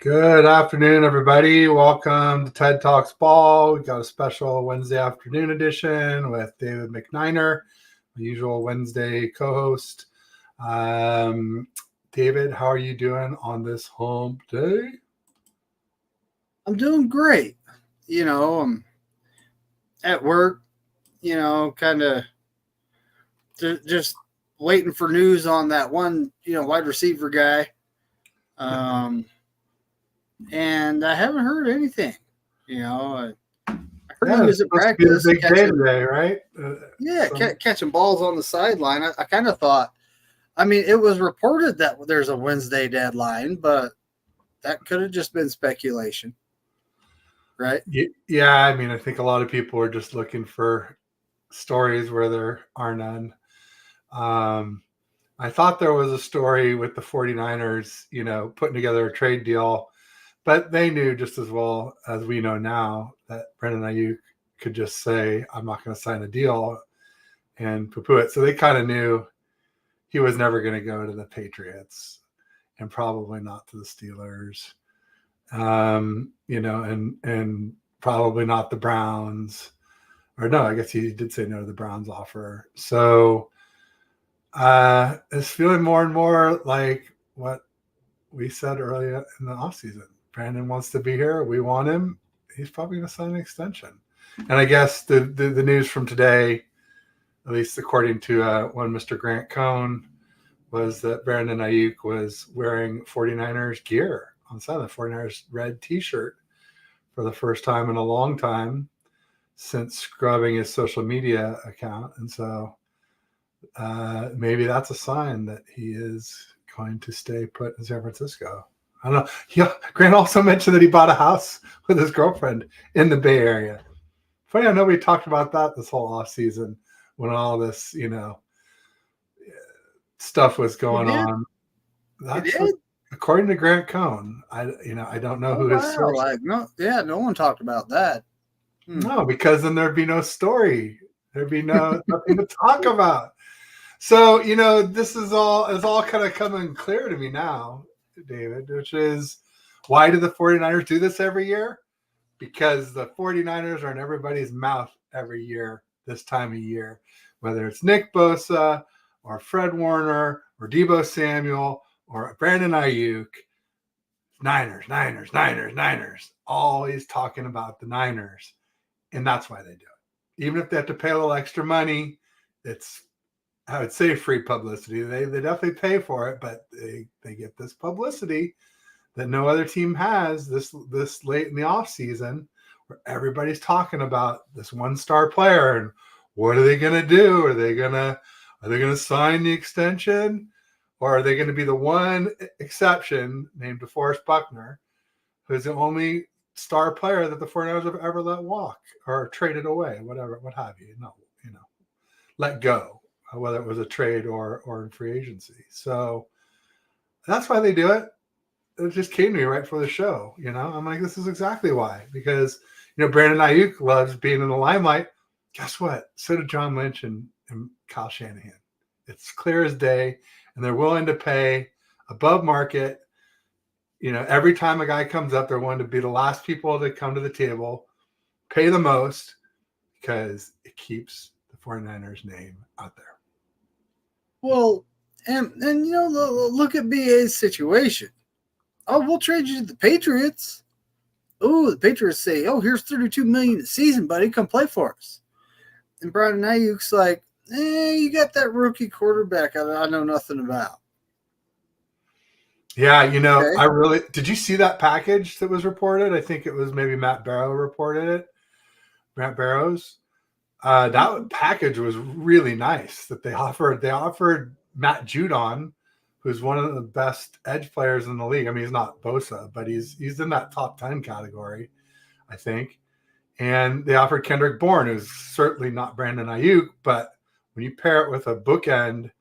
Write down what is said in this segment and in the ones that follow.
Good afternoon, everybody. Welcome to Ted Talks Ball. We got a special Wednesday afternoon edition with David McNiner, the usual Wednesday co-host. David, how are you doing on this hump day? I'm doing great. I'm at work, kind of just waiting for news on that one, wide receiver guy. And I haven't heard anything. I heard he was at practice. Big day today, right? Catching balls on the sideline. I kind of thought, it was reported that there's a Wednesday deadline, but that could have just been speculation. Right? Yeah, I think a lot of people are just looking for stories where there are none. I thought there was a story with the 49ers, putting together a trade deal, but they knew just as well as we know now that Brandon Ayuk could just say, I'm not going to sign a deal and poo-poo it. So they kind of knew he was never going to go to the Patriots and probably not to the Steelers. And probably not the Browns, or no, I guess he did say no to the Browns offer. So it's feeling more and more like what we said earlier in the offseason. Brandon wants to be here. We want him. He's probably going to sign an extension. And I guess the news from today, at least according to one Mr. Grant Cohn, was that Brandon Ayuk was wearing 49ers gear on Sunday, 49ers red T-shirt for the first time in a long time since scrubbing his social media account. And so maybe that's a sign that he is going to stay put in San Francisco. I don't know. Grant also mentioned that he bought a house with his girlfriend in the Bay Area. Funny, I know we talked about that this whole off season when all this, stuff was going on. That's according to Grant Cohn. I don't know who his source. No one talked about that. No, because then there'd be no story. There'd be nothing to talk about. So, this is all kind of coming clear to me now, David, which is, why do the 49ers do this every year? Because the 49ers are in everybody's mouth every year, this time of year, whether it's Nick Bosa or Fred Warner or Deebo Samuel or Brandon Ayuk. Niners, always talking about the Niners. And that's why they do it. Even if they have to pay a little extra money, it's, I would say, free publicity. They definitely pay for it, but they get this publicity that no other team has this late in the offseason, where everybody's talking about this one star player and what are they going to do? Are they going to sign the extension, or are they going to be the one exception named DeForest Buckner, who's the only star player that the 49ers have ever let walk or traded away, whatever, what have you, let go, whether it was a trade or in free agency. So that's why they do it. It just came to me right for the show. I'm like, this is exactly why, because, Brandon Ayuk loves being in the limelight. Guess what? So did John Lynch and Kyle Shanahan. It's clear as day, and they're willing to pay above market. Every time a guy comes up, they're willing to be the last people to come to the table, pay the most, because it keeps the 49ers name out there. Well, and look at BA's situation. Oh, we'll trade you to the Patriots. Oh, the Patriots say, oh, here's $32 million a season, buddy. Come play for us. And Brandon Ayuk's like, you got that rookie quarterback I know nothing about. Yeah, okay. Did you see that package that was reported? I think it was maybe Matt Barrow reported it. Matt Barrows. That package was really nice that they offered. They offered Matt Judon, who's one of the best edge players in the league. He's not Bosa, but he's in that top 10 category, I think. And they offered Kendrick Bourne, who's certainly not Brandon Ayuk, but when you pair it with a bookend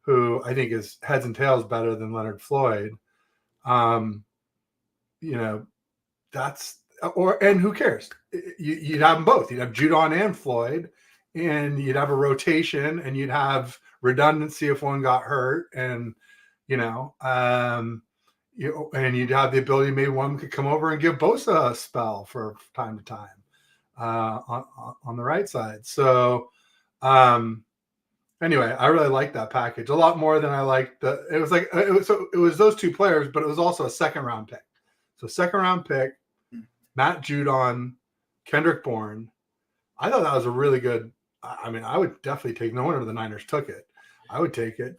who I think is heads and tails better than Leonard Floyd, and who cares? You'd have them both. You'd have Judon and Floyd, and you'd have a rotation, and you'd have redundancy if one got hurt, and and you'd have the ability, maybe one could come over and give Bosa a spell for time to time on the right side. So anyway, I really liked that package a lot more than I liked it was those two players, but it was also a second round pick. So second round pick, Matt Judon, Kendrick Bourne. I thought that was a really good. I mean, I would definitely take. No wonder the Niners took it. I would take it.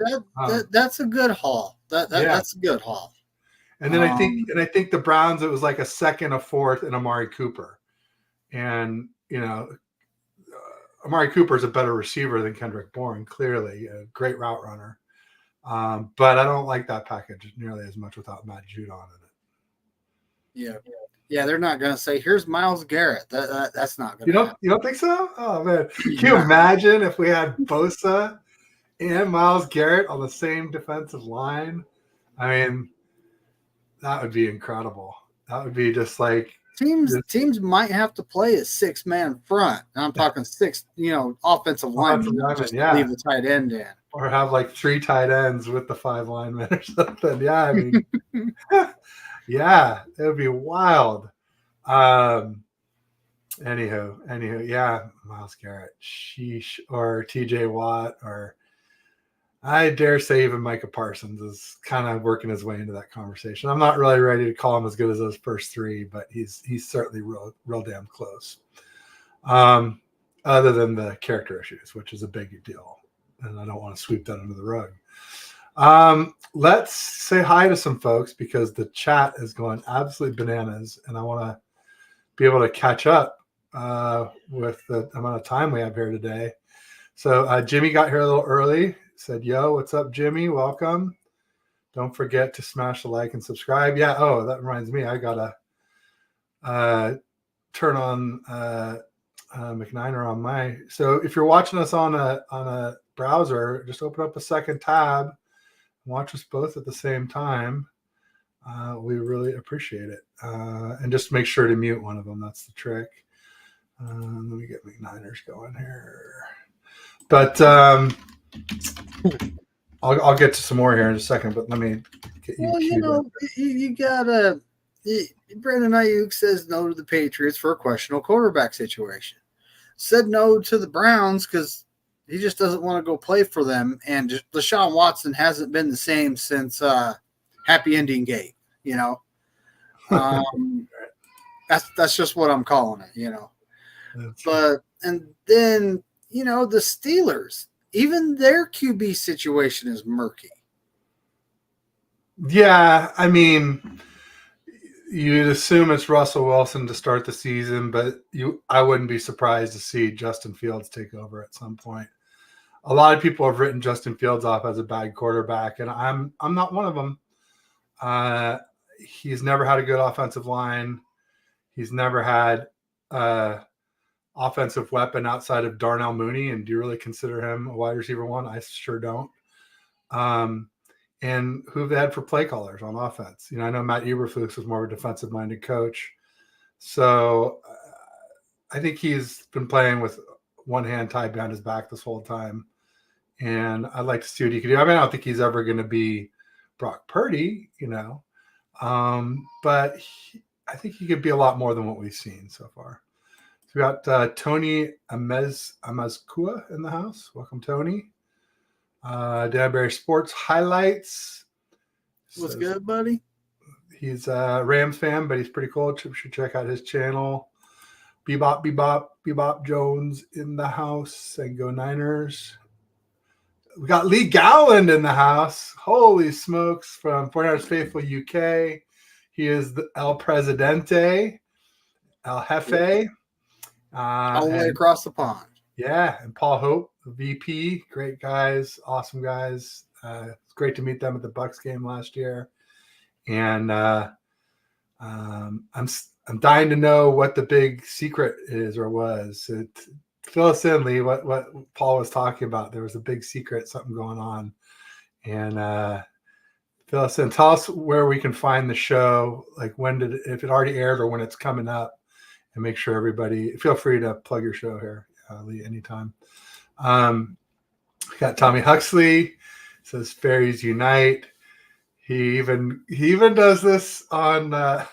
That's a good haul. That's a good haul. And then I think the Browns, it was like a second, a fourth, and Amari Cooper. And Amari Cooper is a better receiver than Kendrick Bourne, clearly a great route runner. But I don't like that package nearly as much without Matt Judon in it. Yeah, they're not going to say, here's Myles Garrett. That's not going to happen. You don't think so? Oh, man. Can you imagine if we had Bosa and Myles Garrett on the same defensive line? I mean, that would be incredible. That would be just like teams might have to play a 6-man front. I'm talking 6, offensive linemen. Just leave the tight end in, or have like 3 tight ends with the 5 linemen or something. Yeah, I mean, yeah, it would be wild. Anywho, yeah, Myles Garrett, sheesh, or TJ Watt, or I dare say even Micah Parsons is kind of working his way into that conversation. I'm not really ready to call him as good as those first 3, but he's certainly real damn close. Other than the character issues, which is a big deal, and I don't want to sweep that under the rug. Let's say hi to some folks because the chat is going absolutely bananas, and I want to be able to catch up with the amount of time we have here today. So Jimmy got here a little early. Said, yo, what's up, Jimmy? Welcome. Don't forget to smash the like and subscribe. Yeah. Oh, that reminds me. I got to turn on McNiner on my. So if you're watching us on a browser, just open up a second tab and watch us both at the same time. We really appreciate it. And just make sure to mute one of them. That's the trick. Let me get McNiners going here. But I'll get to some more here in a second, but let me get you. Well, you gotta. Brandon Ayuk says no to the Patriots for a questionable quarterback situation. Said no to the Browns because he just doesn't want to go play for them. And just Deshaun Watson hasn't been the same since Happy Ending Gate. That's just what I'm calling it. But and then the Steelers. Even their QB situation is murky. Yeah, I mean, you'd assume it's Russell Wilson to start the season, but I wouldn't be surprised to see Justin Fields take over at some point. A lot of people have written Justin Fields off as a bad quarterback, and I'm not one of them. He's never had a good offensive line. He's never had offensive weapon outside of Darnell Mooney, and do you really consider him a wide receiver 1? I sure don't. And who have they had for play callers on offense? I know Matt Eberflus was more of a defensive-minded coach, so I think he's been playing with one hand tied behind his back this whole time, and I'd like to see what he can do. I mean, I don't think he's ever going to be Brock Purdy, but I think he could be a lot more than what we've seen so far. We got Tony Amazkua in the house. Welcome, Tony. Danbury Sports Highlights. What's good, buddy? He's a Rams fan, but he's pretty cool. You should check out his channel. Bebop Jones in the house. And go Niners. We got Lee Gowland in the house. Holy smokes, from 49ers Faithful UK. He is the El Presidente, El Jefe. All the way across the pond. Yeah, and Paul Hope, the VP, great guys, awesome guys. It's great to meet them at the Bucks game last year, and I'm dying to know what the big secret is or was. Fill us in, Lee. What Paul was talking about? There was a big secret, something going on, and fill us in. Tell us where we can find the show, like if it already aired or when it's coming up. And make sure everybody, feel free to plug your show here, Lee, anytime. We got Tommy Huxley, says Fairies Unite. He even does this on I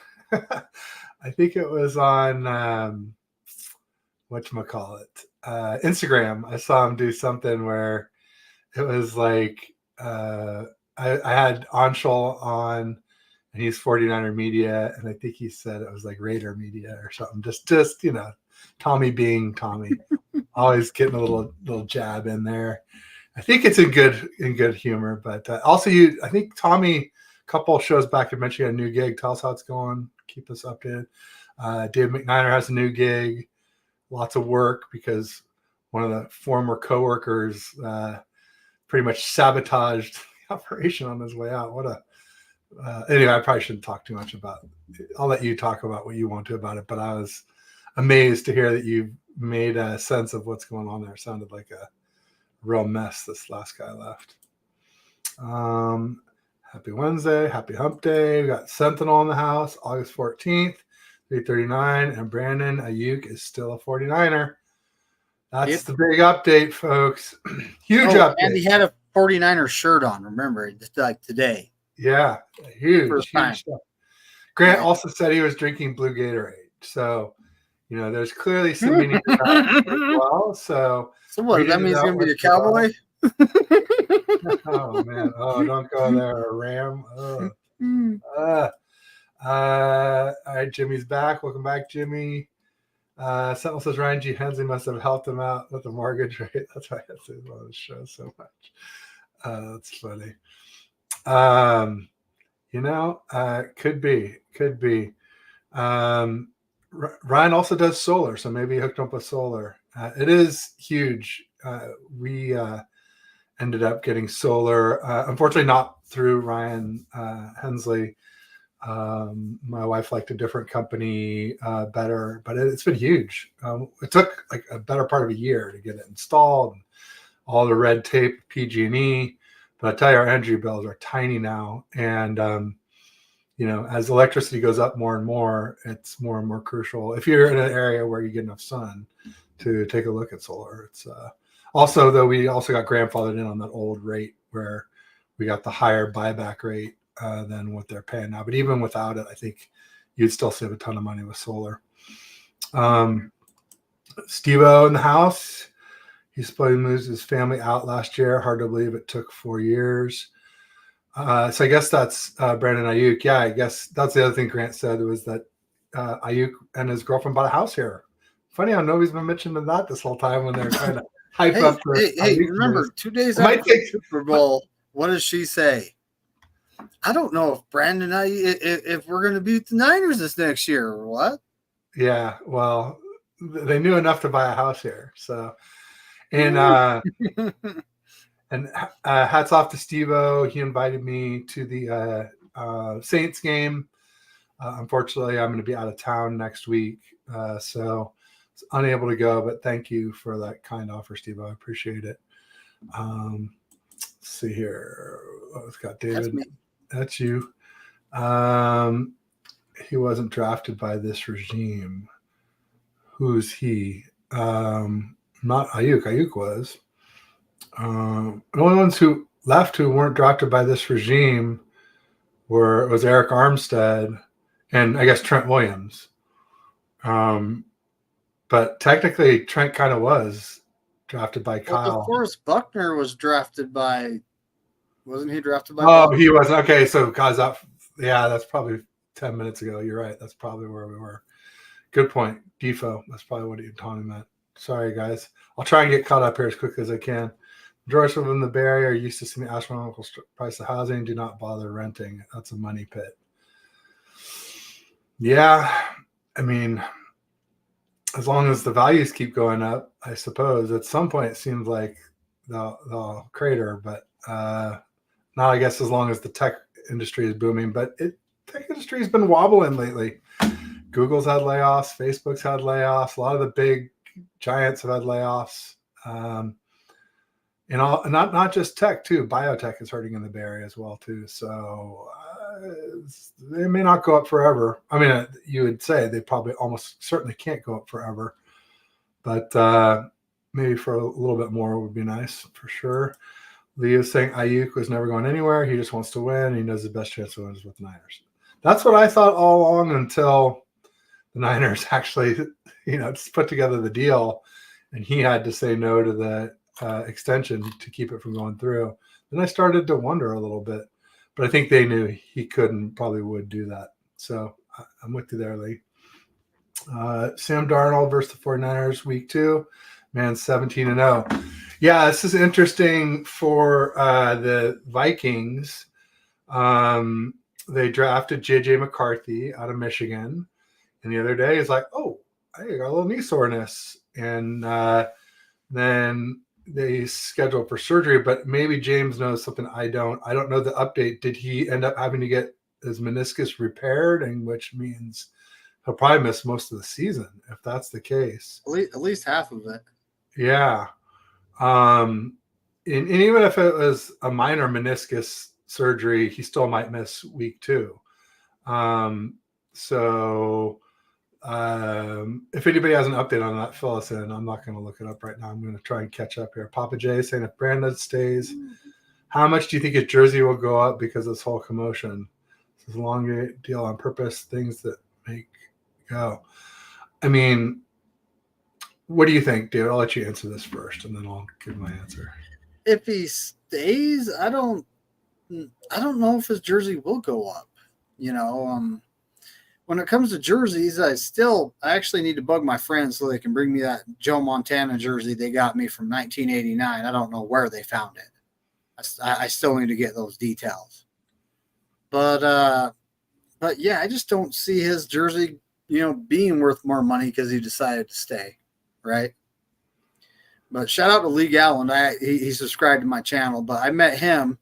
think it was on whatchamacallit, Instagram. I saw him do something where it was like I had Anshul on, and he's 49er media, and I think he said it was like Raider media or something. Just Tommy being Tommy, always getting a little jab in there. I think it's in good humor, but also I think Tommy, a couple of shows back, had mentioned you had a new gig. Tell us how it's going. Keep us updated. Dave McNiner has a new gig. Lots of work because one of the former coworkers pretty much sabotaged the operation on his way out. Anyway, I probably shouldn't talk too much about it. I'll let you talk about what you want to about it, but I was amazed to hear that you made a sense of what's going on there. It sounded like a real mess this last guy left. Happy Wednesday, happy hump day. We got Sentinel in the house, August 14th, 339, and Brandon Ayuk is still a 49er. That's the big update, folks. Huge update. And he had a 49er shirt on, remember, just like today. Yeah, huge stuff. Grant also said he was drinking blue Gatorade. So, there's clearly some meaning to that as well. So what, that means he's going to be a cowboy? Oh, man. Oh, don't go there, a ram. Oh. All right, Jimmy's back. Welcome back, Jimmy. Sentinel says Ryan G. Hensley must have helped him out with the mortgage rate. That's why I say on the show so much. That's funny. Could be. Ryan also does solar, so maybe he hooked up with solar. It is huge. We ended up getting solar, unfortunately not through Ryan Hensley. My wife liked a different company better, but it's been huge. It took like a better part of a year to get it installed, all the red tape, PG&E. But I tell you, our energy bills are tiny now, and as electricity goes up more and more, it's more and more crucial if you're in an area where you get enough sun to take a look at solar. It's also, though, we also got grandfathered in on that old rate where we got the higher buyback rate than what they're paying now. But even without it, I think you'd still save a ton of money with solar. Steve-O in the house. He supposedly moved his family out last year. Hard to believe it took 4 years. So I guess that's Brandon Ayuk. Yeah, I guess that's the other thing Grant said was that Ayuk and his girlfriend bought a house here. Funny how nobody's been mentioning that this whole time when they're trying to hype up. Hey, remember, 2 days after the Super Bowl, what does she say? I don't know if Brandon Ayuk, if we're going to beat the Niners this next year or what. Yeah, well, they knew enough to buy a house here. So, and hats off to Steve-O. He invited me to the Saints game. Unfortunately, I'm going to be out of town next week, so unable to go. But thank you for that kind offer, Steve-O. I appreciate it. Let's see here. Oh, it's got David. That's you. He wasn't drafted by this regime. Who's he? Not Ayuk. Ayuk was. The only ones who left who weren't drafted by this regime was Eric Armstead and I guess Trent Williams. But technically Trent kind of was drafted by Kyle. DeForest Buckner was drafted by, wasn't he drafted by? Oh, he was. Okay, so guys, that's probably 10 minutes ago. You're right. That's probably where we were. Good point. Defo. That's probably what you're talking about. Sorry, guys. I'll try and get caught up here as quickly as I can. Majority of them in the Bay Area are used to seeing the astronomical price of housing. Do not bother renting. That's a money pit. Yeah, I mean, as long as the values keep going up, I suppose at some point it seems like they'll crater. But not, I guess, as long as the tech industry is booming. But tech industry has been wobbling lately. Google's had layoffs. Facebook's had layoffs. A lot of the big giants have had layoffs. Not just tech too. Biotech is hurting in the Bay Area as well too. So they may not go up forever. I mean, you would say they probably almost certainly can't go up forever, but maybe for a little bit more would be nice for sure. Leo's saying Ayuk was never going anywhere. He just wants to win. He knows the best chance to win is with the Niners. That's what I thought all along until the Niners actually, just put together the deal, and he had to say no to the extension to keep it from going through. Then I started to wonder a little bit, but I think they knew he probably would do that. So I'm with you there, Lee. Sam Darnold versus the 49ers week 2, man, 17-0. Yeah, this is interesting for the Vikings. They drafted J.J. McCarthy out of Michigan. And the other day, he's like, oh, I got a little knee soreness. And then they scheduled for surgery. But maybe James knows something I don't. I don't know the update. Did he end up having to get his meniscus repaired? And which means he'll probably miss most of the season if that's the case. At least half of it. Yeah. And even if it was a minor meniscus surgery, he still might miss week 2. So if anybody has an update on that, fill us in. I'm not going to look it up right now. I'm going to try and catch up here. Papa J saying if Brandon stays, how much do you think his jersey will go up because of this whole commotion? This is a long deal on purpose, things that make go. I mean, what do you think, David? I'll let you answer this first, and then I'll give my answer. If he stays, I don't know if his jersey will go up. When it comes to jerseys, I actually need to bug my friends so they can bring me that Joe Montana jersey they got me from 1989. I don't know where they found it. I still need to get those details. But yeah, I just don't see his jersey, being worth more money because he decided to stay, right? But shout out to Lee Galland. He subscribed to my channel, but I met him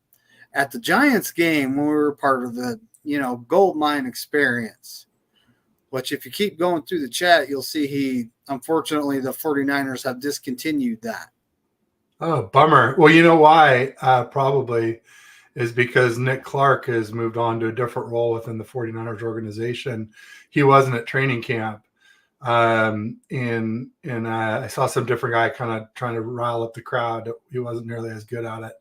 at the Giants game when we were part of the, gold mine experience. Which if you keep going through the chat, you'll see unfortunately, the 49ers have discontinued that. Oh, bummer. Well, you know why? Probably is because Nick Clark has moved on to a different role within the 49ers organization. He wasn't at training camp. And I saw some different guy kind of trying to rile up the crowd. He wasn't nearly as good at it.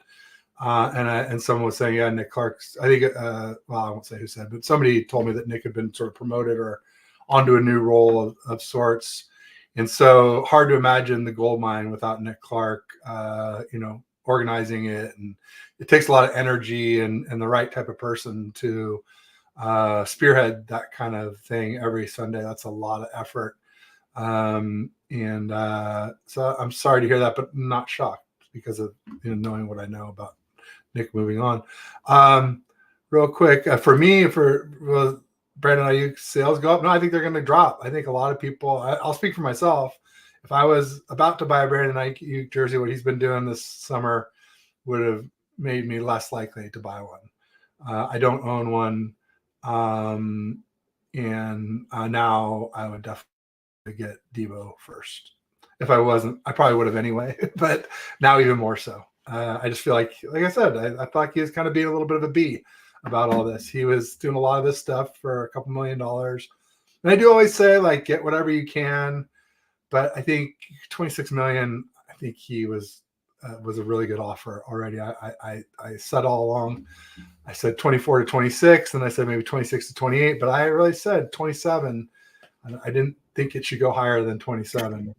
And someone was saying, yeah, Nick Clark's, I think, I won't say who said, but somebody told me that Nick had been sort of promoted or onto a new role of sorts. And so hard to imagine the gold mine without Nick Clark, organizing it. And it takes a lot of energy and the right type of person to spearhead that kind of thing every Sunday. That's a lot of effort. So I'm sorry to hear that, but not shocked because of knowing what I know about Nick moving on. Real quick, for me, Brandon Ayuk sales go up? No, I think they're going to drop. I think a lot of people, I'll speak for myself. If I was about to buy a Brandon Ayuk jersey, what he's been doing this summer would have made me less likely to buy one. I don't own one. Now I would definitely get Debo first. If I wasn't, I probably would have anyway, but now even more so. I just feel like I said, I felt like he was kind of being a little bit of a bee about all this. He was doing a lot of this stuff for a couple $1 million. And I do always say, get whatever you can. But I think 26 million, I think he was a really good offer already. I said all along, I said 24 to 26, and I said maybe 26 to 28, but I really said 27. I didn't think it should go higher than 27.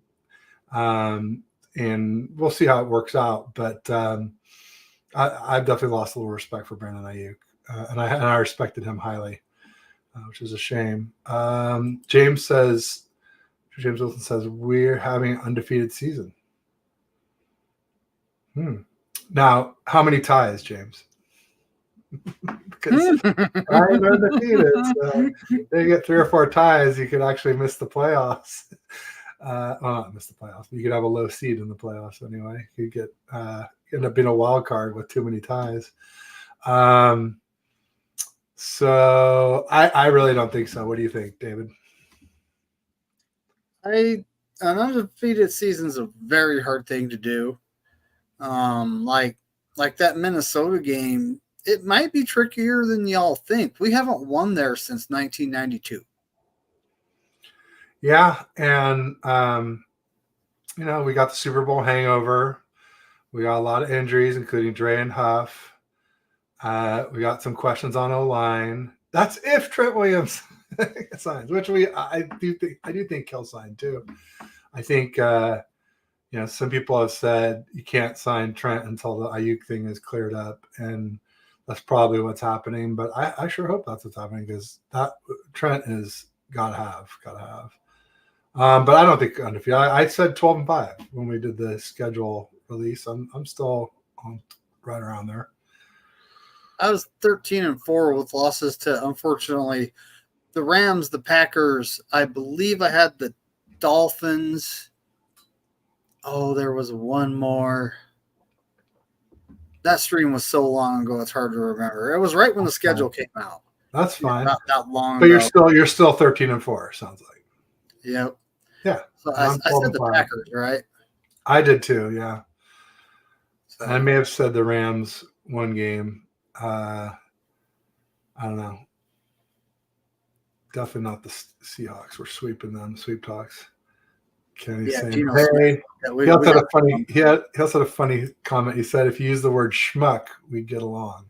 And we'll see how it works out. But I've definitely lost a little respect for Brandon Ayuk. And I respected him highly, which is a shame. James Wilson says, we're having an undefeated season. Now, how many ties, James? Because I'm undefeated. So they get 3 or 4 ties, you could actually miss the playoffs. Not miss the playoffs, but you could have a low seed in the playoffs anyway. You could end up being a wild card with too many ties. So I really don't think so. What do you think, David? An undefeated season is a very hard thing to do. Like that Minnesota game, it might be trickier than y'all think. We haven't won there since 1992. Yeah, and we got the Super Bowl hangover. We got a lot of injuries, including Dre and Huff. We got some questions on O-line. That's if Trent Williams signs, which I do think he'll sign too. I think some people have said you can't sign Trent until the Ayuk thing is cleared up, and that's probably what's happening. But I sure hope that's what's happening, because that Trent is gotta have. But I don't think undefeated. I said 12-5 when we did the schedule release. I'm still on right around there. I was 13-4 with losses to, unfortunately, the Rams, the Packers. I believe I had the Dolphins. Oh, there was one more. That stream was so long ago, it's hard to remember. It was right when the schedule came out. That's fine. Not long but ago. you're still 13-4. Sounds like. Yep. Yeah. So I said the Packers, right? I did too. Yeah. So, I may have said the Rams one game. I don't know. Definitely not the Seahawks. We're sweeping them. Sweep talks. Kenny's saying, hey, he also had a funny comment. He said, if you use the word schmuck, we get along.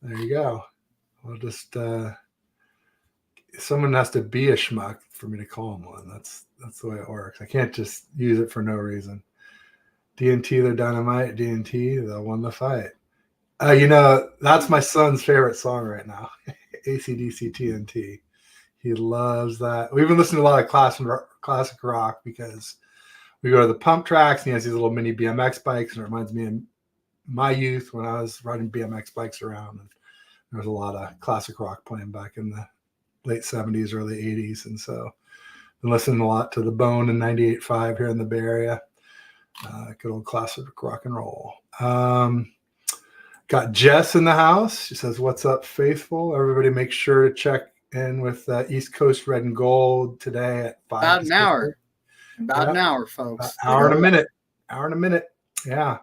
There you go. We'll just someone has to be a schmuck for me to call him one. That's the way it works. I can't just use it for no reason. D&T, they're dynamite. D&T, they'll win the fight. That's my son's favorite song right now. AC/DC TNT. He loves that. We've been listening to a lot of classic rock because we go to the pump tracks and he has these little mini BMX bikes, and it reminds me of my youth when I was riding BMX bikes around. And there was a lot of classic rock playing back in the late 70s, early 80s. And so I've been listening a lot to The Bone and 98.5 here in the Bay Area. Good old classic rock and roll. Got Jess in the house. She says, what's up, faithful? Everybody make sure to check in with East Coast Red and Gold today at 5. About an hour. About an hour, folks. Hour and a minute. Yeah.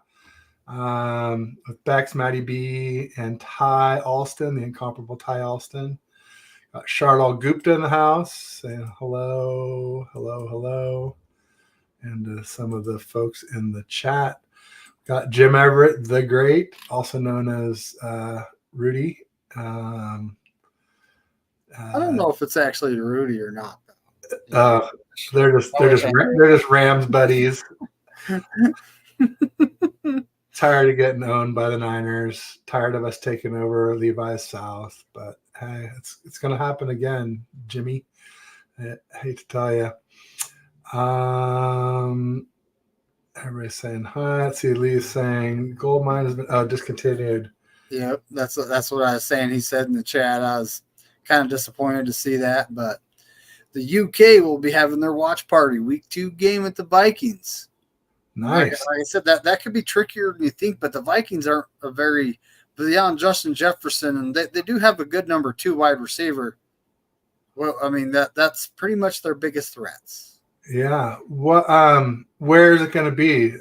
With Bex, Maddie B, and Ty Alston, the incomparable Ty Alston. Got Charlotte Gupta in the house saying hello. And some of the folks in the chat. Got Jim Everett, the Great, also known as Rudy. I don't know if it's actually Rudy or not. They're just Rams buddies. Tired of getting owned by the Niners. Tired of us taking over Levi's South. But hey, it's going to happen again, Jimmy. I hate to tell you. Everybody's saying hi. Let's see, Lee's saying gold mine has been discontinued. Yep, that's what I was saying. He said in the chat. I was kind of disappointed to see that, but the UK will be having their watch party week 2 game at the Vikings. Nice. Like I said, that could be trickier than you think, but the Vikings aren't beyond Justin Jefferson, and they do have a good number 2 wide receiver. Well, I mean that's pretty much their biggest threats. Yeah. What? Where is it going to be?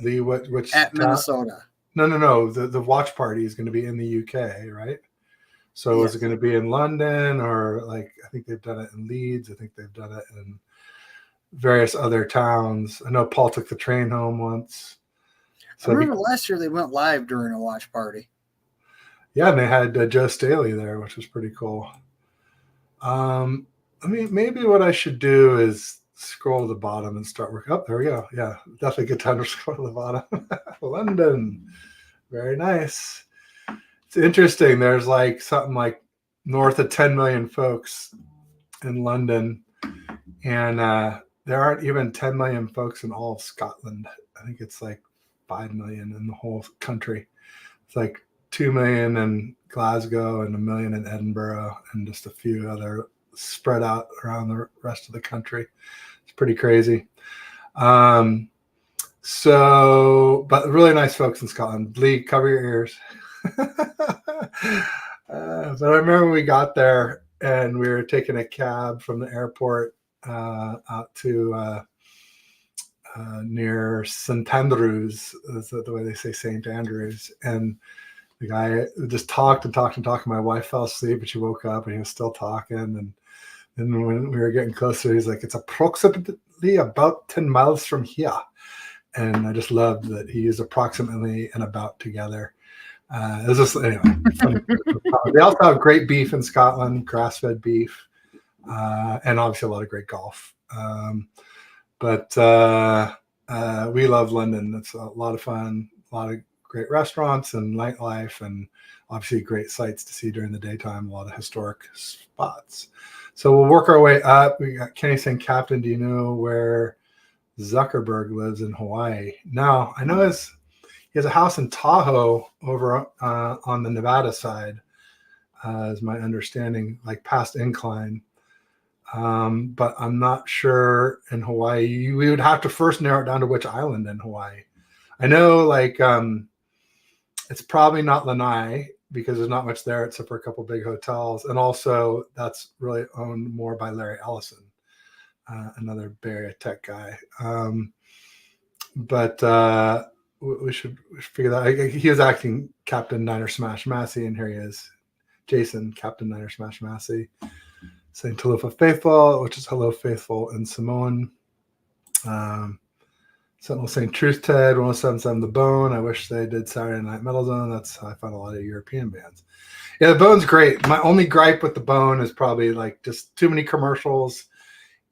Lee, which at Minnesota? No. The watch party is going to be in the UK, right? So yes. Is it going to be in London, or I think they've done it in Leeds. I think they've done it in various other towns. I know Paul took the train home once. So I remember last year they went live during a watch party. Yeah, and they had Joe Staley there, which was pretty cool. Maybe what I should do is scroll to the bottom and start working up. There we go. Yeah, definitely a good time to scroll to the bottom. London. Very nice. It's interesting. There's something like north of 10 million folks in London, and there aren't even 10 million folks in all of Scotland. I think it's 5 million in the whole country. It's 2 million in Glasgow and 1 million in Edinburgh, and just a few other spread out around the rest of the country. It's pretty crazy. But really nice folks in Scotland. Lee, cover your ears. But I remember we got there and we were taking a cab from the airport out to near St. Andrews. That's the way they say St. Andrews. And the guy just talked. My wife fell asleep, but she woke up and he was still talking. And then when we were getting closer, he's like, it's approximately about 10 miles from here. and I just loved that he is approximately and about together. It was just anyway. Funny. They also have great beef in Scotland, grass-fed beef, and obviously a lot of great golf. But we love London. It's a lot of fun, a lot of great restaurants and nightlife, and obviously great sights to see during the daytime, a lot of historic spots. So we'll work our way up. We got Kenny saying, Captain, do you know where Zuckerberg lives in Hawaii? No, I know he has a house in Tahoe over on the Nevada side, is my understanding, like past Incline. But I'm not sure in Hawaii. We would have to first narrow it down to which island in Hawaii. I know, like, it's probably not Lanai because there's not much there except for a couple big hotels. And also that's really owned more by Larry Ellison, another Bay Area tech guy. But we should figure that out. He was acting Captain Niner Smash Massey, and here he is. Jason, Captain Niner Smash Massey, saying Talofa Faithful, which is hello faithful in Samoan. Sentinel saying Truth Ted, 1077 The Bone. I wish they did Saturday Night Metal Zone. That's how I found a lot of European bands. Yeah, The Bone's great. My only gripe with The Bone is probably like just too many commercials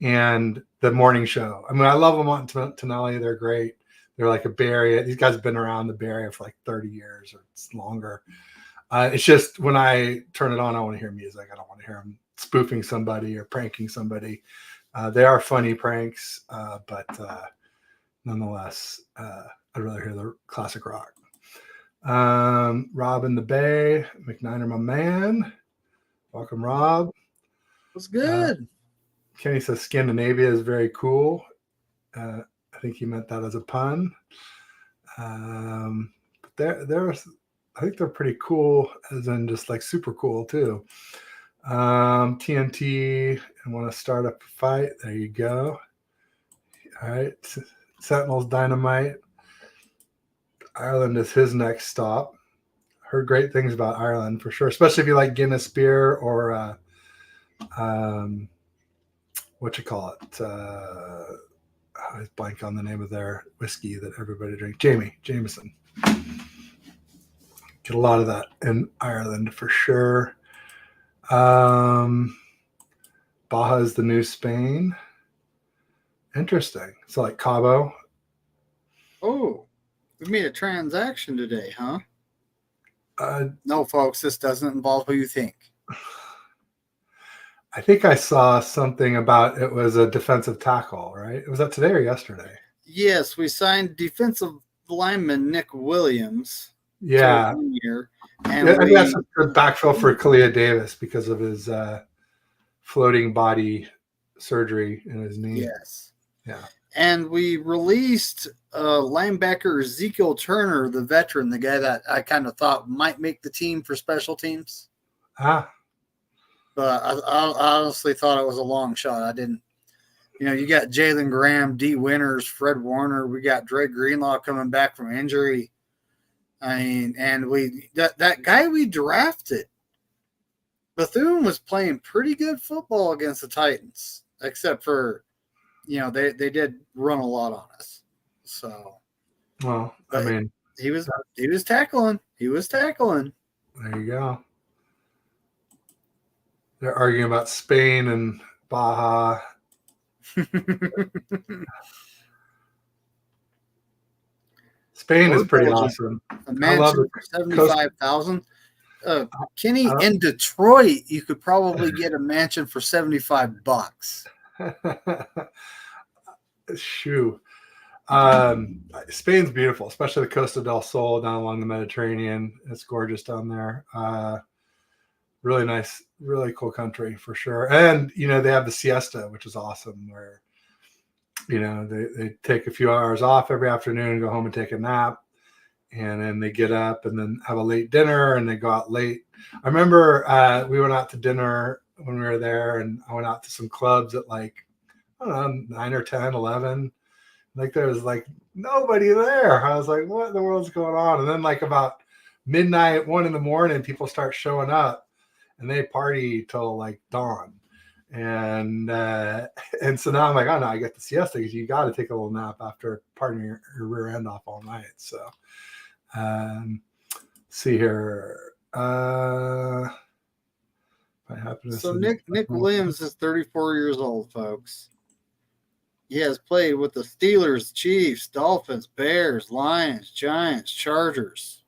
and the morning show. I mean, I love them on Tonelli. They're great. They're like a Bay Area. These guys have been around the Bay Area for like 30 years or longer. It's just when I turn it on, I want to hear music. I don't want to hear them spoofing somebody or pranking somebody. They are funny pranks, but nonetheless, I'd rather hear the classic rock. Rob in the Bay, McNiner, my man. Welcome, Rob. What's good? Kenny says Scandinavia is very cool. I think he meant that as a pun. But they're I think they're pretty cool, as in just like super cool too. TNT and want to start up a fight. There you go. All right. Sentinels Dynamite. Ireland is his next stop. Heard great things about Ireland for sure, especially if you like Guinness beer or what you call it. I blank on the name of their whiskey that everybody drinks. Jameson. Get a lot of that in Ireland for sure. Baja is the new Spain. Interesting. So like Cabo. Oh, we made a transaction today, huh? No, folks, this doesn't involve who you think. I think I saw something about it was a defensive tackle, right? Was that today or yesterday? Yes, we signed defensive lineman Nick Williams. Yeah. Year, and I think that's a good backfill for Kalia Davis because of his floating body surgery in his knee. Yes. Yeah. And we released linebacker Ezekiel Turner, the veteran, the guy that I kind of thought might make the team for special teams. But I honestly thought it was a long shot. I didn't. You know, you got Jalen Graham, D. Winters, Fred Warner. We got Dre Greenlaw coming back from injury. I mean, and that guy we drafted, Bethune was playing pretty good football against the Titans, except for, you know, they did run a lot on us. So, well, I mean, he was tackling. He was tackling. There you go. They're arguing about Spain and Baja. Spain is pretty awesome. A mansion for $75,000. Kenny, in Detroit, you could probably get a mansion for $75. Shoo. Spain's beautiful, especially the Costa del Sol down along the Mediterranean. It's gorgeous down there. Really nice, really cool country for sure. And, you know, they have the siesta, which is awesome, where, you know, they take a few hours off every afternoon and go home and take a nap. And then they get up and then have a late dinner and they go out late. I remember we went out to dinner when we were there, and I went out to some clubs at like, I don't know, 9 or 10, 11. Like there was like nobody there. I was like, what in the world's going on? And then like about midnight, 1 a.m, people start showing up and they party till like dawn. And so now I'm like, oh no, I get the siesta because you got to take a little nap after parting your rear end off all night. So, see here. I happen to So Nick Williams is 34 years old, folks. He has played with the Steelers, Chiefs, Dolphins, Bears, Lions, Giants, Chargers.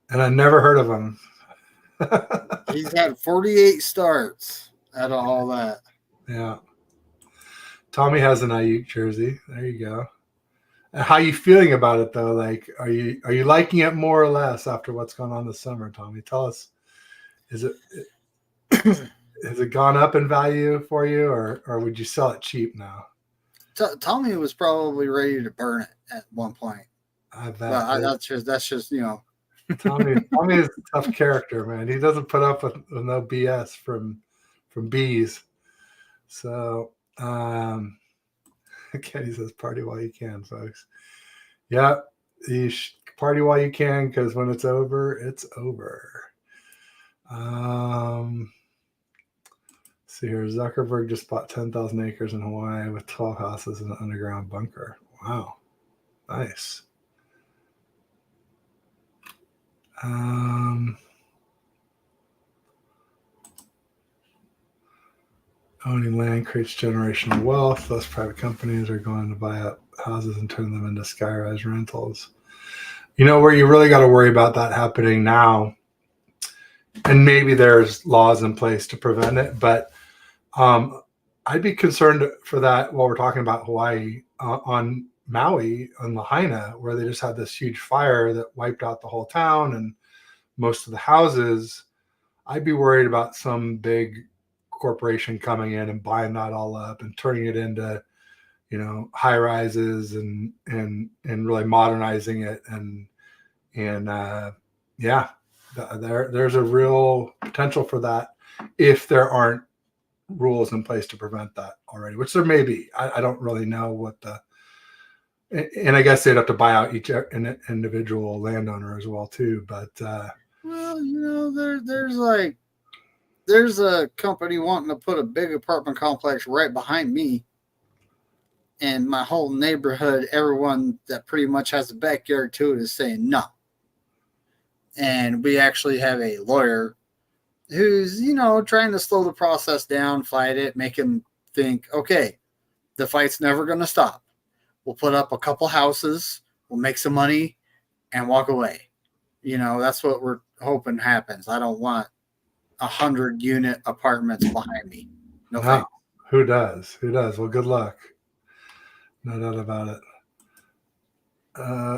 And I never heard of him. He's had 48 starts out of all that. Yeah. Tommy has an Ayuk jersey. There you go. How you feeling about it though? Like, are you liking it more or less after what's gone on this summer, Tommy? Tell us. Has it gone up in value for you, or would you sell it cheap now? Tommy was probably ready to burn it at one point. I bet. But that's just Tommy is a tough character, man. He doesn't put up with no BS from bees. So Kenny says party while you can, folks. Yeah, you party while you can, because when it's over, it's over. See here, Zuckerberg just bought 10,000 acres in Hawaii with 12 houses and an underground bunker. Wow, nice. Owning land creates generational wealth. Those private companies are going to buy up houses and turn them into skyrise rentals. You know where you really got to worry about that happening now, and maybe there's laws in place to prevent it, but I'd be concerned for that while we're talking about Hawaii, on Maui, on Lahaina, where they just had this huge fire that wiped out the whole town and most of the houses. I'd be worried about some big corporation coming in and buying that all up and turning it into, high rises and really modernizing it. There's a real potential for that if there aren't rules in place to prevent that already, which there may be. I don't really know what and I guess they'd have to buy out each individual landowner as well too. But there's a company wanting to put a big apartment complex right behind me, and my whole neighborhood, everyone that pretty much has a backyard to it, is saying no. And we actually have a lawyer who's, trying to slow the process down, fight it, make him think, okay, the fight's never going to stop. We'll put up a couple houses, we'll make some money, and walk away. That's what we're hoping happens. I don't want 100-unit apartments behind me. No thanks. Who does? Well, good luck. No doubt about it.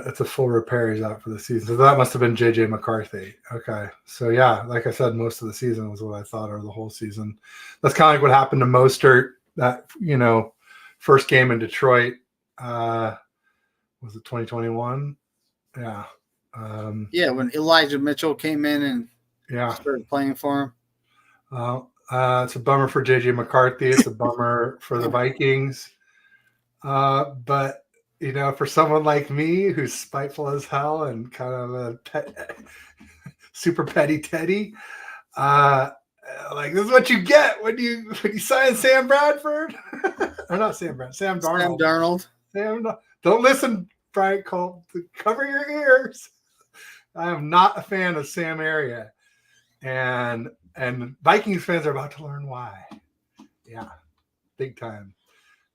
It's a full repair. He's out for the season. So that must have been JJ McCarthy. Okay. So yeah, like I said, most of the season was what I thought, or the whole season. That's kind of like what happened to Mostert, that, first game in Detroit. Was it 2021? Yeah. When Elijah Mitchell came in and started playing for him. It's a bummer for JJ McCarthy. It's a bummer for the Vikings. But for someone like me who's spiteful as hell and kind of a super petty Teddy, like, this is what you get when you sign Sam Bradford. Or not Sam Bradford, Sam Darnold. Don't listen, Brian Cole. Cover your ears. I am not a fan of Sam Area. And Vikings fans are about to learn why. Yeah, big time.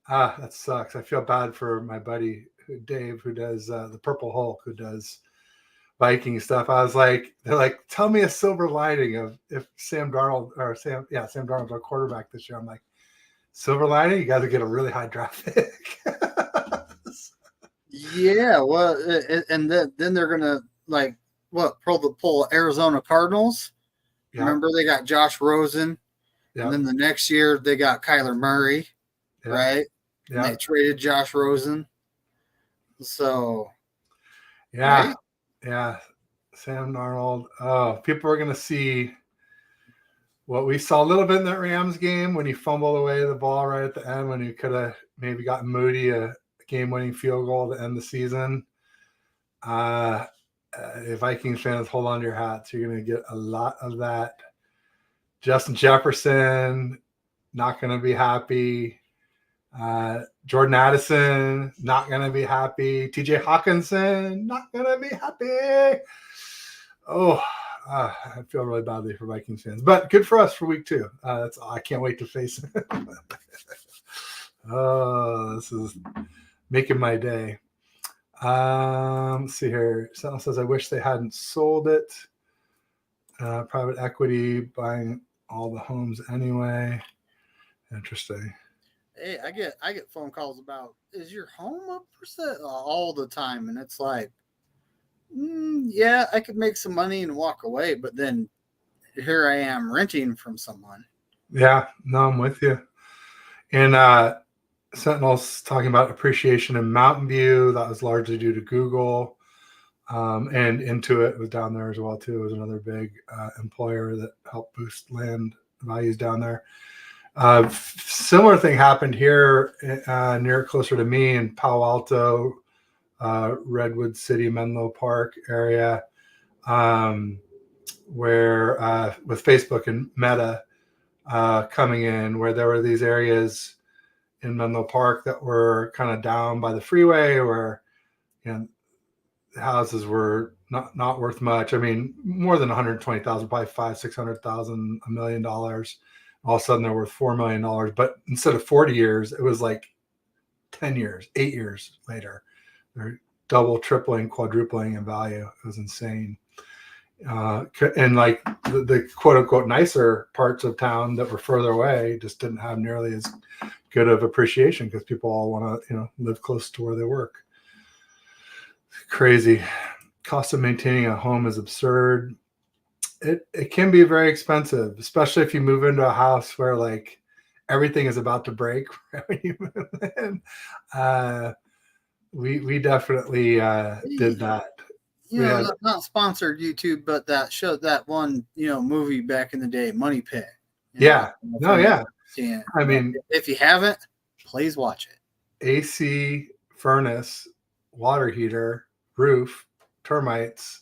That sucks. I feel bad for my buddy Dave, who does the Purple Hulk, who does Viking stuff. They're like, tell me a silver lining of if Sam Darnold's our quarterback this year. I'm like, silver lining, you got to get a really high draft pick. Yeah, well, and then they're gonna pull Arizona Cardinals. Yeah. Remember, they got Josh Rosen, and then the next year they got Kyler Murray, right? Yeah. And they traded Josh Rosen. So, yeah, Sam Darnold. Oh, people are gonna see what we saw a little bit in that Rams game when he fumbled away the ball right at the end, when he could have maybe gotten Moody a game-winning field goal to end the season. If Vikings fans, hold on to your hats. You're going to get a lot of that. Justin Jefferson, not going to be happy. Jordan Addison, not going to be happy. TJ Hawkinson, not going to be happy. Oh, I feel really badly for Vikings fans, but good for us for week 2. I can't wait to face it. Oh, this is making my day. Let's see here. Someone says, I wish they hadn't sold it. Private equity buying all the homes anyway. Interesting. Hey, I get phone calls about, is your home up for sale all the time? And it's like, yeah, I could make some money and walk away, but then here I am renting from someone. Yeah, no, I'm with you. And Sentinel's talking about appreciation in Mountain View. That was largely due to Google. And Intuit was down there as well, too. It was another big employer that helped boost land values down there. Similar thing happened here closer to me in Palo Alto, Redwood City, Menlo Park area, where with Facebook and Meta coming in, where there were these areas in Menlo Park that were kind of down by the freeway, where the houses were not worth much. I mean, more than 120,000, probably $500,000, $600,000, $1 million. All of a sudden, they're worth $4 million. But instead of 40 years, it was like 10 years, 8 years later. They're double, tripling, quadrupling in value. It was insane. And like the quote unquote nicer parts of town that were further away just didn't have nearly as good of appreciation because people all want to, live close to where they work. Crazy. Cost of maintaining a home is absurd. It can be very expensive, especially if you move into a house where like everything is about to break when you move in. We definitely did that. Not sponsored YouTube, but that one movie back in the day, Money Pit. Yeah. Yeah. I mean, if you haven't, please watch it. AC, furnace, water heater, roof, termites,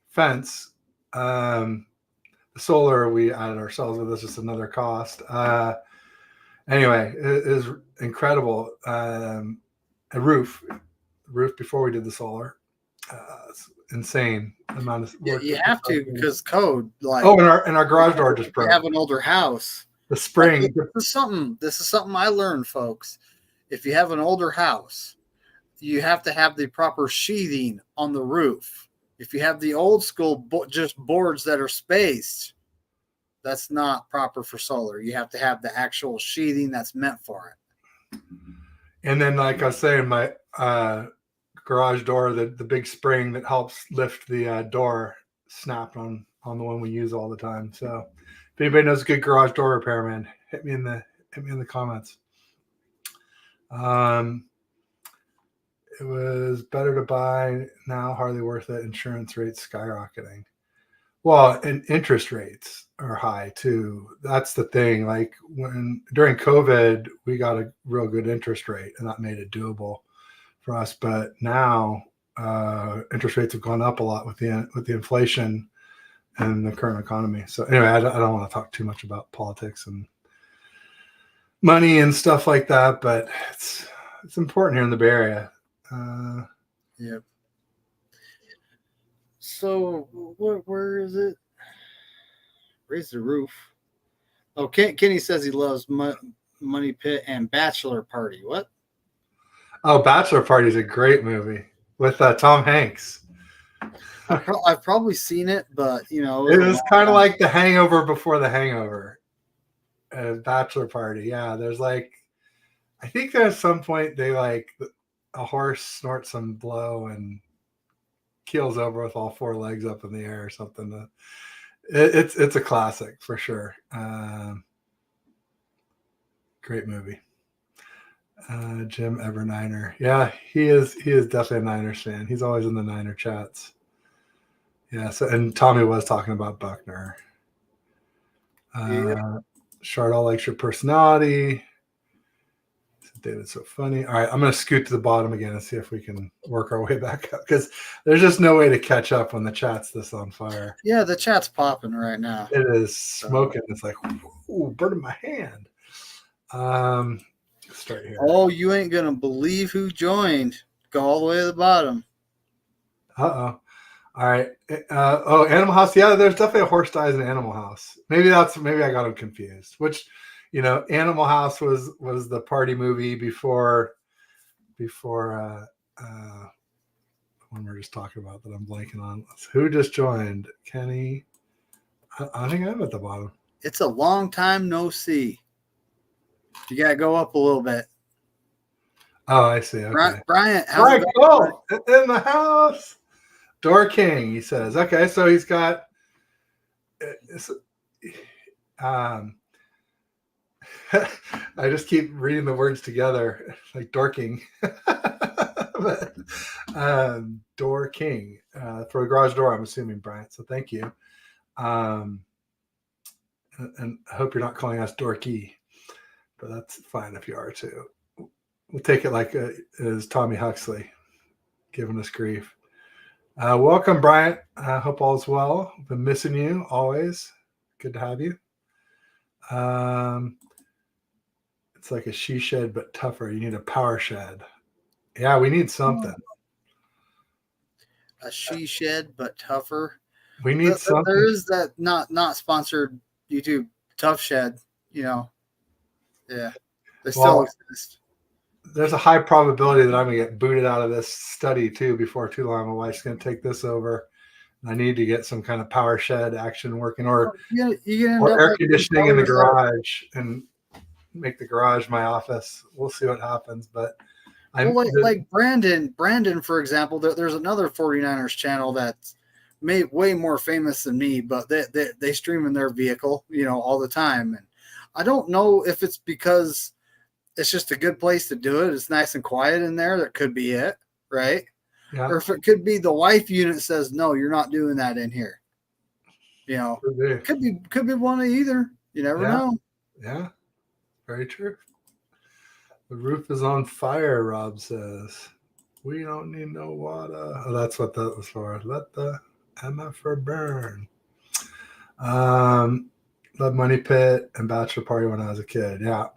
fence. The solar we added ourselves, but that's just another cost. Anyway, it is incredible. A roof before we did the solar. It's insane amount of work. You have to, because code. Like, and our garage door just broke. We have an older house. The spring. This is something I learned, folks. If you have an older house, you have to have the proper sheathing on the roof. If you have the old school just boards that are spaced, that's not proper for solar. You have to have the actual sheathing that's meant for it. And then, like I was saying, my garage door, the big spring that helps lift the door snapped on the one we use all the time. So if anybody knows a good garage door repairman, hit me in the comments. It was better to buy now, hardly worth it. Insurance rates skyrocketing. Well, and interest rates are high too. That's the thing. Like during COVID, we got a real good interest rate, and that made it doable for us. But now interest rates have gone up a lot with the inflation and the current economy. So anyway, I don't want to talk too much about politics and money and stuff like that, but it's important here in the Bay Area. Yep. So where is it? Raise the roof. Oh, Kenny says he loves Money Pit and Bachelor Party. What? Oh, Bachelor Party is a great movie with Tom Hanks. I've probably seen it, but it was kind of like The Hangover before The Hangover. Bachelor Party, yeah. There's like, I think at some point they like a horse snorts some blow and keels over with all 4 legs up in the air or something. It's a classic for sure. Great movie. Jim Ever Niner. Yeah, he is definitely a Niners fan. He's always in the Niner chats. Yeah, so and Tommy was talking about Buckner. Chardall likes your personality. David's so funny. All right, I'm going to scoot to the bottom again and see if we can work our way back up, because there's just no way to catch up when the chat's this on fire. Yeah, the chat's popping right now. It is smoking. It's like, ooh, burning my hand. Start here. Oh, you ain't gonna believe who joined. Go all the way to the bottom. Uh-oh. All right. Animal House. Yeah, there's definitely a horse dies in Animal House. Maybe I got them confused. Which, Animal House was the party movie before when we are just talking about that I'm blanking on. Who just joined? Kenny. I think I'm at the bottom. It's a long time no see. You gotta go up a little bit. Oh, I see. Okay. Bryant, Right, cool. In the house. Door King, he says. Okay, so he's got I just keep reading the words together like dorking. But, Door King for a garage door, I'm assuming, Bryant. So thank you. And I hope you're not calling us dorky, but that's fine if you are too. We'll take it like as Tommy Huxley giving us grief. Welcome, Bryant. I hope all's well. Been missing you always. Good to have you. It's like a she shed, but tougher. You need a power shed. Yeah, we need something. A she shed, but tougher. We need something. There is that not sponsored YouTube Tough Shed. Yeah, they still exist. There's a high probability that I'm going to get booted out of this study too before too long. My wife's going to take this over. I need to get some kind of power shed action working, or air conditioning in the garage and make the garage my office. We'll see what happens, but like Brandon, for example, there's another 49ers channel that's way more famous than me, but they stream in their vehicle, all the time. And I don't know if it's because it's just a good place to do it. It's nice and quiet in there. That could be it, right? Yeah. Or if it could be the wife unit says, no, you're not doing that in here. Could be one of either. You never know. Yeah, very true. The roof is on fire, Rob says. We don't need no water. Oh, that's what that was for. Let the MFR burn. Love Money Pit and Bachelor Party when I was a kid. Yeah.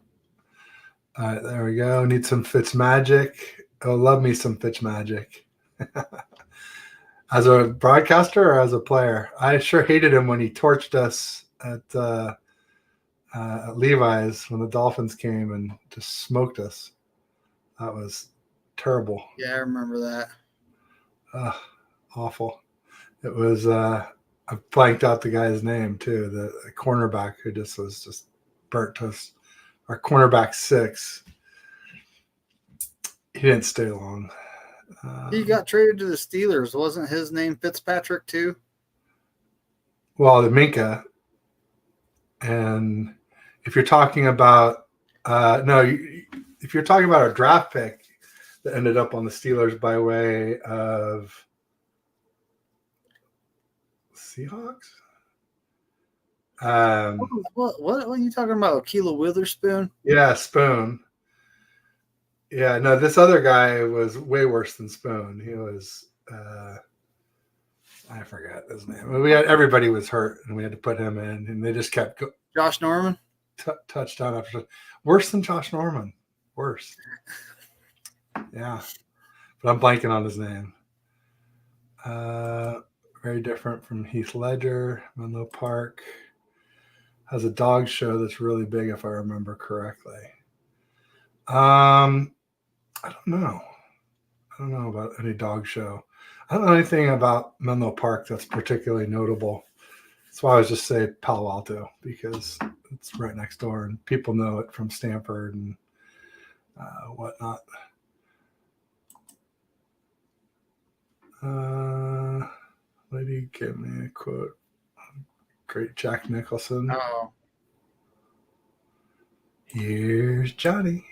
All right, there we go. Need some Fitz Magic. Oh, love me some Fitz Magic. As a broadcaster or as a player? I sure hated him when he torched us at Levi's when the Dolphins came and just smoked us. That was terrible. Yeah, I remember that. Awful. It was I blanked out the guy's name too, the cornerback who was just burnt toast. Our cornerback 6. He didn't stay long. He got traded to the Steelers. Wasn't his name Fitzpatrick too? Well, the Minka. And if you're talking about if you're talking about a draft pick that ended up on the Steelers by way of Seahawks. What are you talking about? Keela Witherspoon? Yeah, Spoon. Yeah, no, this other guy was way worse than Spoon. He was I forgot his name. Everybody was hurt, and we had to put him in, and they just kept Josh Norman. Touchdown after worse than Josh Norman. Worse. Yeah, but I'm blanking on his name. Very different from Heath Ledger. Menlo Park has a dog show that's really big, if I remember correctly. I don't know. I don't know about any dog show. I don't know anything about Menlo Park that's particularly notable. That's why I was just say Palo Alto, because it's right next door and people know it from Stanford and whatnot. Lady gave me a quote. Great Jack Nicholson. Oh. Here's Johnny.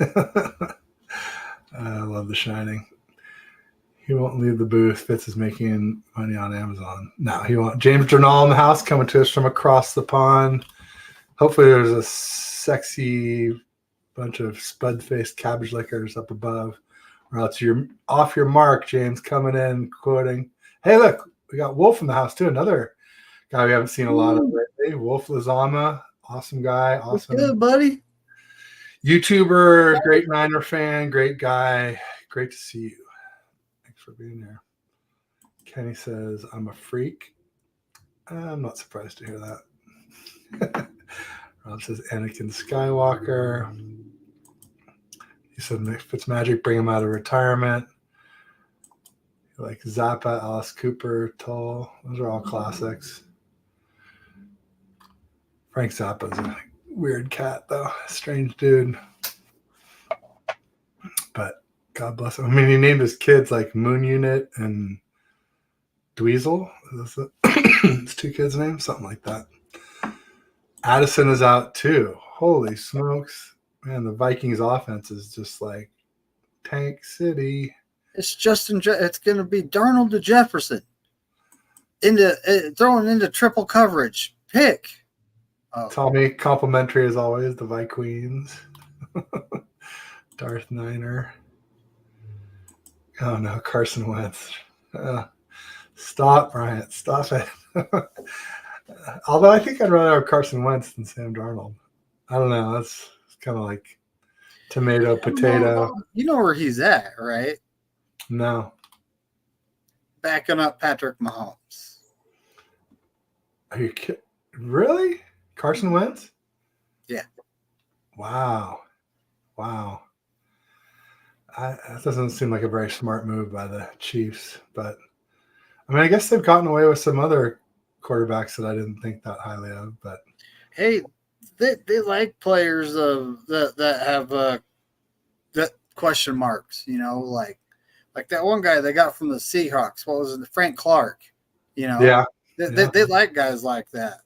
I love The Shining. He won't leave the booth. Fitz is making money on Amazon. No, he won't. James Durnall in the house, coming to us from across the pond. Hopefully there's a sexy bunch of spud-faced cabbage lickers up above. Or else you're off your mark, James, coming in, quoting. Hey, look, we got Wolf in the house, too. Another guy we haven't seen a lot of lately. Wolf Lizama, awesome guy. Awesome. What's good, buddy? YouTuber, great Niner fan, great guy. Great to see you. Thanks for being here. Kenny says, I'm a freak. I'm not surprised to hear that. Rob says, Anakin Skywalker. He said, Fitzmagic, bring him out of retirement. Like Zappa, Alice Cooper, Tull. Those are all classics. Frank Zappa's a weird cat, though. Strange dude. But God bless him. I mean, he named his kids like Moon Unit and Dweezil. Is his two kids' names? Something like that. Addison is out too. Holy smokes. Man, the Vikings offense is just like Tank City. It's it's going to be Darnold to Jefferson. Throwing into triple coverage. Pick. Tommy, complimentary as always, the Vikings. Darth Niner. Oh no, Carson Wentz. Stop, Bryant. Stop it. Although I think I'd rather have Carson Wentz than Sam Darnold. I don't know. That's kind of like tomato, potato. You know where he's at, right? No. Backing up Patrick Mahomes. Are you kidding? Really? Carson Wentz? Yeah. Wow. That doesn't seem like a very smart move by the Chiefs, but I mean, I guess they've gotten away with some other quarterbacks that I didn't think that highly of. But hey, they like players that have that question marks. You know, like that one guy they got from the Seahawks. What was it? Frank Clark. You know, yeah, they like guys like that.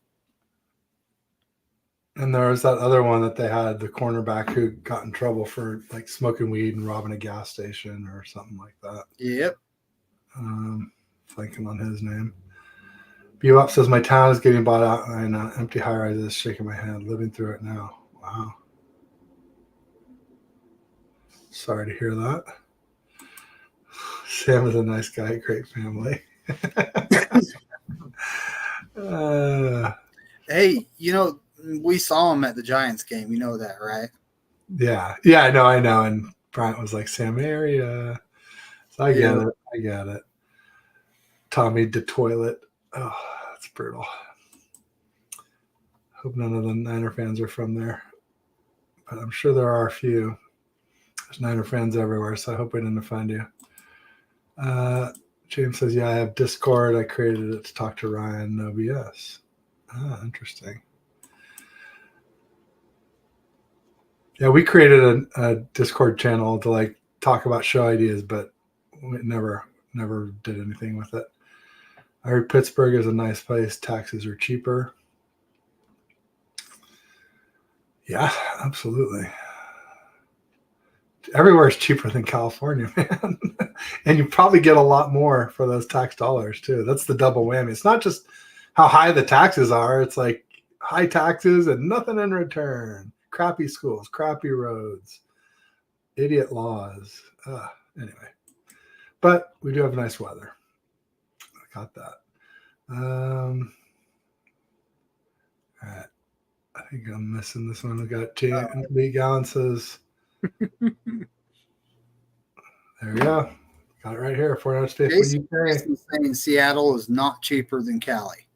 And there was that other one that they had, the cornerback who got in trouble for like smoking weed and robbing a gas station or something like that. Yep. Blanking on his name. Up says, my town is getting bought out and empty high rises, shaking my head, living through it now. Wow. Sorry to hear that. Sam is a nice guy, great family. Hey, you know, we saw him at the Giants game. You know that, right? Yeah, I know. And Bryant was like, Sam area. So I get it. Tommy the toilet. Oh, that's brutal. Hope none of the Niner fans are from there. But I'm sure there are a few. There's Niner fans everywhere, so I hope we didn't offend you. James says, yeah, I have Discord. I created it to talk to Ryan. No BS. Interesting. Yeah, we created a Discord channel to like talk about show ideas, but we never did anything with it. I heard Pittsburgh is a nice place. Taxes are cheaper. Yeah, absolutely. Everywhere is cheaper than California, man. And you probably get a lot more for those tax dollars too. That's the double whammy. It's not just how high the taxes are. It's like high taxes and nothing in return. Crappy schools, crappy roads, idiot laws. Anyway, but we do have nice weather. I got that. All right. I think I'm missing this one. We got Lee Gallen says, there we go. Got it right here. 4 hours Jason saying Seattle is not cheaper than Cali.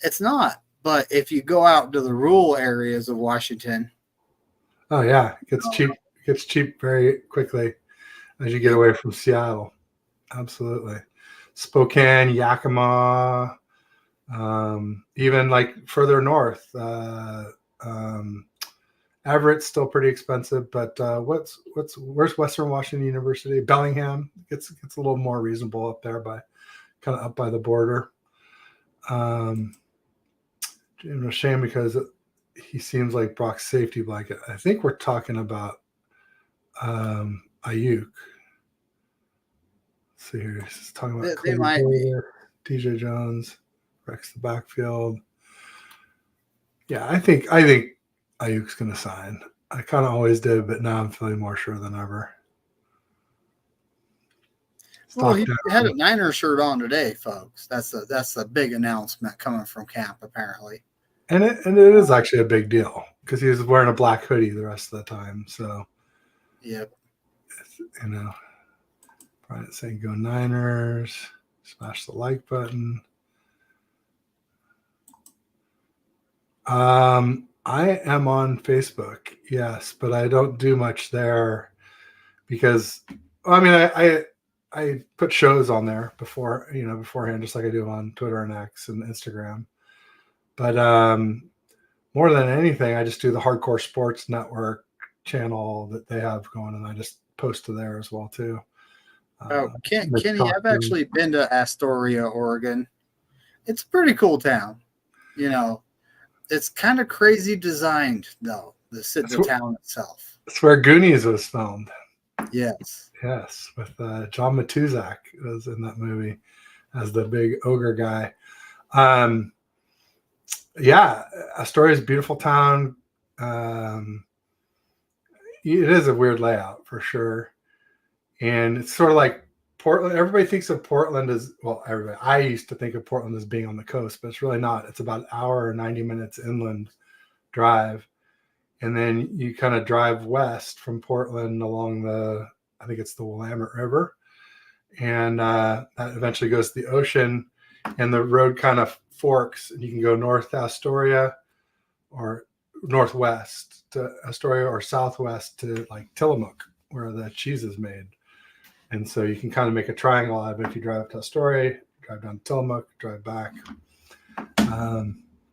It's not. But if you go out to the rural areas of Washington, oh yeah, it gets cheap. It gets cheap very quickly as you get away from Seattle. Absolutely, Spokane, Yakima, even like further north. Everett's still pretty expensive, but where's Western Washington University? Bellingham gets a little more reasonable up there kind of up by the border. A shame because he seems like Brock's safety blanket. I think we're talking about Ayuk. Let's see here. He's talking about they might be. DJ Jones, wrecks the backfield. Yeah, I think Ayuk's going to sign. I kind of always did, but now I'm feeling more sure than ever. Well, he had a Niner shirt on today, folks. That's a big announcement coming from camp, apparently. And it is actually a big deal because he was wearing a black hoodie the rest of the time. So, Yep. you know, Brian saying go Niners. Smash the like button. I am on Facebook, yes, but I don't do much there because I mean I put shows on there beforehand, just like I do on Twitter and X and Instagram. But more than anything, I just do the Hardcore Sports Network channel that they have going, and I just post to there as well too. Kenny, I've actually been to Astoria, Oregon. It's a pretty cool town. You know, it's kind of crazy designed, though, the town itself. It's where Goonies was filmed. Yes. Yes, with John Matuzak was in that movie as the big ogre guy. Yeah, Astoria is a beautiful town. It is a weird layout for sure. And it's sort of like Portland. Everybody thinks of Portland as, well, everybody. I used to think of Portland as being on the coast, but it's really not. It's about an hour or 90 minutes inland drive. And then you kind of drive west from Portland along I think it's the Willamette River. And that eventually goes to the ocean. And the road kind of forks. And you can go north to Astoria or northwest to Astoria or southwest to like Tillamook, where the cheese is made. And so you can kind of make a triangle out of it if you drive up to Astoria, drive down to Tillamook, drive back.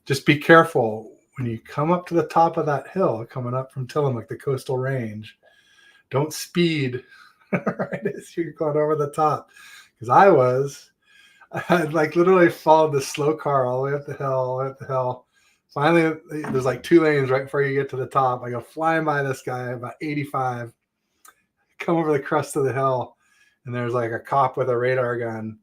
Just be careful when you come up to the top of that hill coming up from Tillamook, the coastal range. Don't speed right as you're going over the top. Because I like literally followed the slow car all the way up the hill, Finally, there's like 2 lanes right before you get to the top. I go flying by this guy about 85, come over the crest of the hill, and there's like a cop with a radar gun,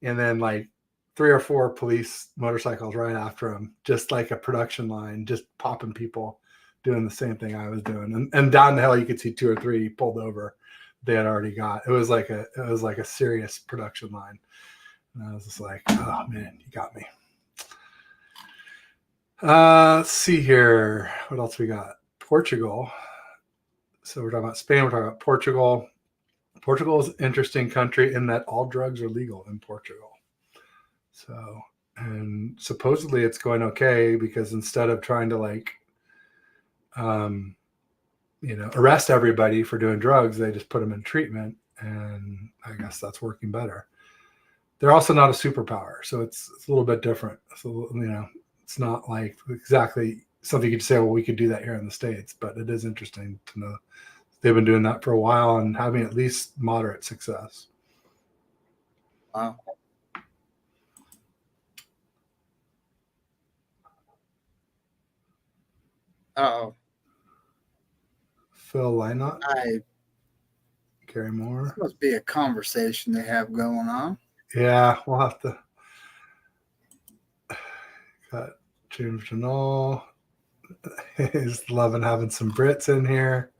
and then like 3 or 4 police motorcycles right after him, just like a production line, just popping people, doing the same thing I was doing. And down the hill, you could see 2 or 3 pulled over. They had already got. It was like a serious production line. And I was just like, oh man, you got me. Let's see here. What else we got? Portugal. So we're talking about Spain. We're talking about Portugal. Portugal is an interesting country in that all drugs are legal in Portugal. So, and supposedly it's going okay because instead of trying to arrest everybody for doing drugs, they just put them in treatment, and I guess that's working better. They're also not a superpower, so it's a little bit different. So, it's not like exactly something you could say, well, we could do that here in the States, but it is interesting to know they've been doing that for a while and having at least moderate success. Wow. Uh-oh. Phil Lynott. Gary Moore. This must be a conversation they have going on. Yeah, we'll have to. Got James Janol. He's loving having some Brits in here.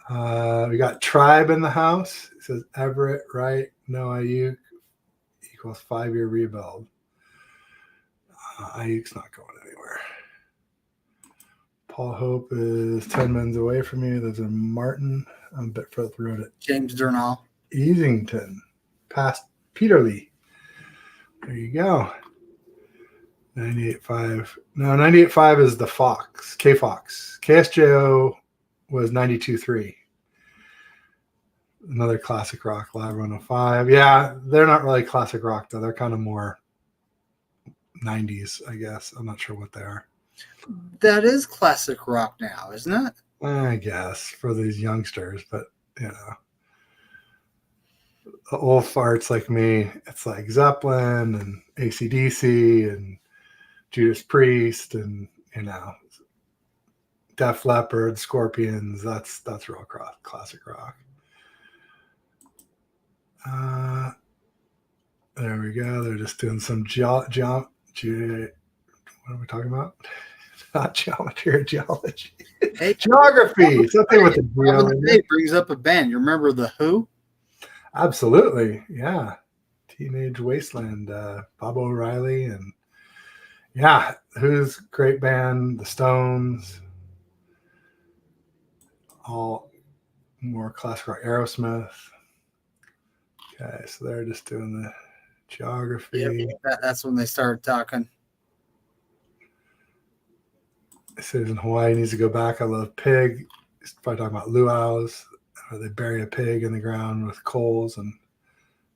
We got Tribe in the house. It says Everett, right? No Ayuk equals 5-year rebuild. Ayuk's not going anywhere. Paul Hope is 10 minutes away from you. There's a Martin. I'm a bit further up the road. James Durnall. Easington. Past Peterlee. There you go. 98.5. No, 98.5 is the Fox. K-Fox. KSJO was 92.3. Another classic rock, Live 105. Yeah, they're not really classic rock, though. They're kind of more 90s, I guess. I'm not sure what they are. That is classic rock now, isn't it? I guess, for these youngsters. But, the old farts like me, it's like Zeppelin and AC/DC and Judas Priest and, Def Leppard, Scorpions. That's real classic rock. There we go. They're just doing some what are we talking about? Not geometry or geology. Hey, geography. Something with the Day brings up a band. You remember The Who? Absolutely. Yeah. Teenage Wasteland. Bob O'Reilly and Yeah, who's great band? The Stones. All more classic rock. Aerosmith. Okay, so they're just doing the geography. That's when they started talking. It says in Hawaii needs to go back. I love pig. He's probably talking about luau's, where they bury a pig in the ground with coals and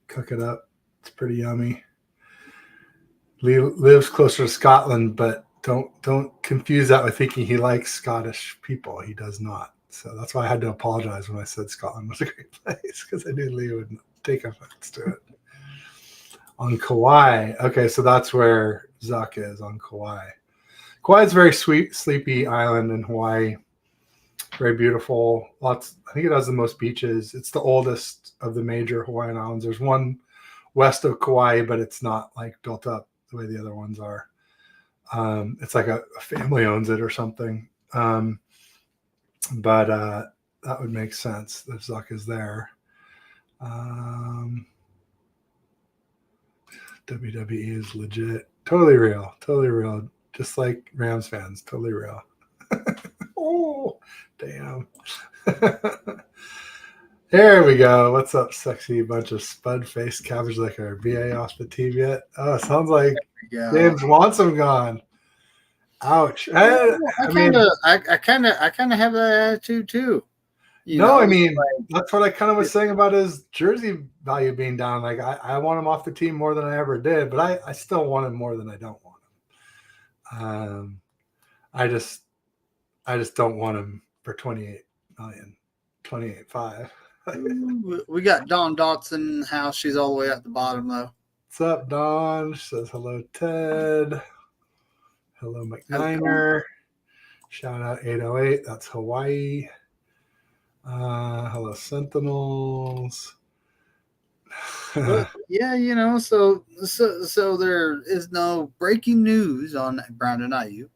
cook it up. It's pretty yummy. Lee lives closer to Scotland, but don't confuse that with thinking he likes Scottish people. He does not. So that's why I had to apologize when I said Scotland was a great place, because I knew Lee would take offense to it. On Kauai. Okay, so that's where Zuck is, on Kauai. Kauai is a very sweet, sleepy island in Hawaii. Very beautiful. I think it has the most beaches. It's the oldest of the major Hawaiian islands. There's one west of Kauai, but it's not like built up the way the other ones are. It's like a family owns it or something. But that would make sense that Zuck is there. WWE is legit. Totally real. Just like Rams fans, totally real. Oh, damn. There we go. What's up, sexy bunch of spud-faced cabbage like our BA off the team yet? Oh, sounds like James wants him gone. Ouch. I kind of have that attitude too. That's what I kind of was saying about his jersey value being down. Like I want him off the team more than I ever did, but I still want him more than I don't want him. I just don't want him for 28 million, 28.5. We got Dawn Dotson in the house. She's all the way at the bottom though. What's up, Dawn? She says hello, Ted. Hello, McNiner. Shout out 808. That's Hawaii. Hello, Sentinels. But, yeah, so there is no breaking news on Brandon Ayuk.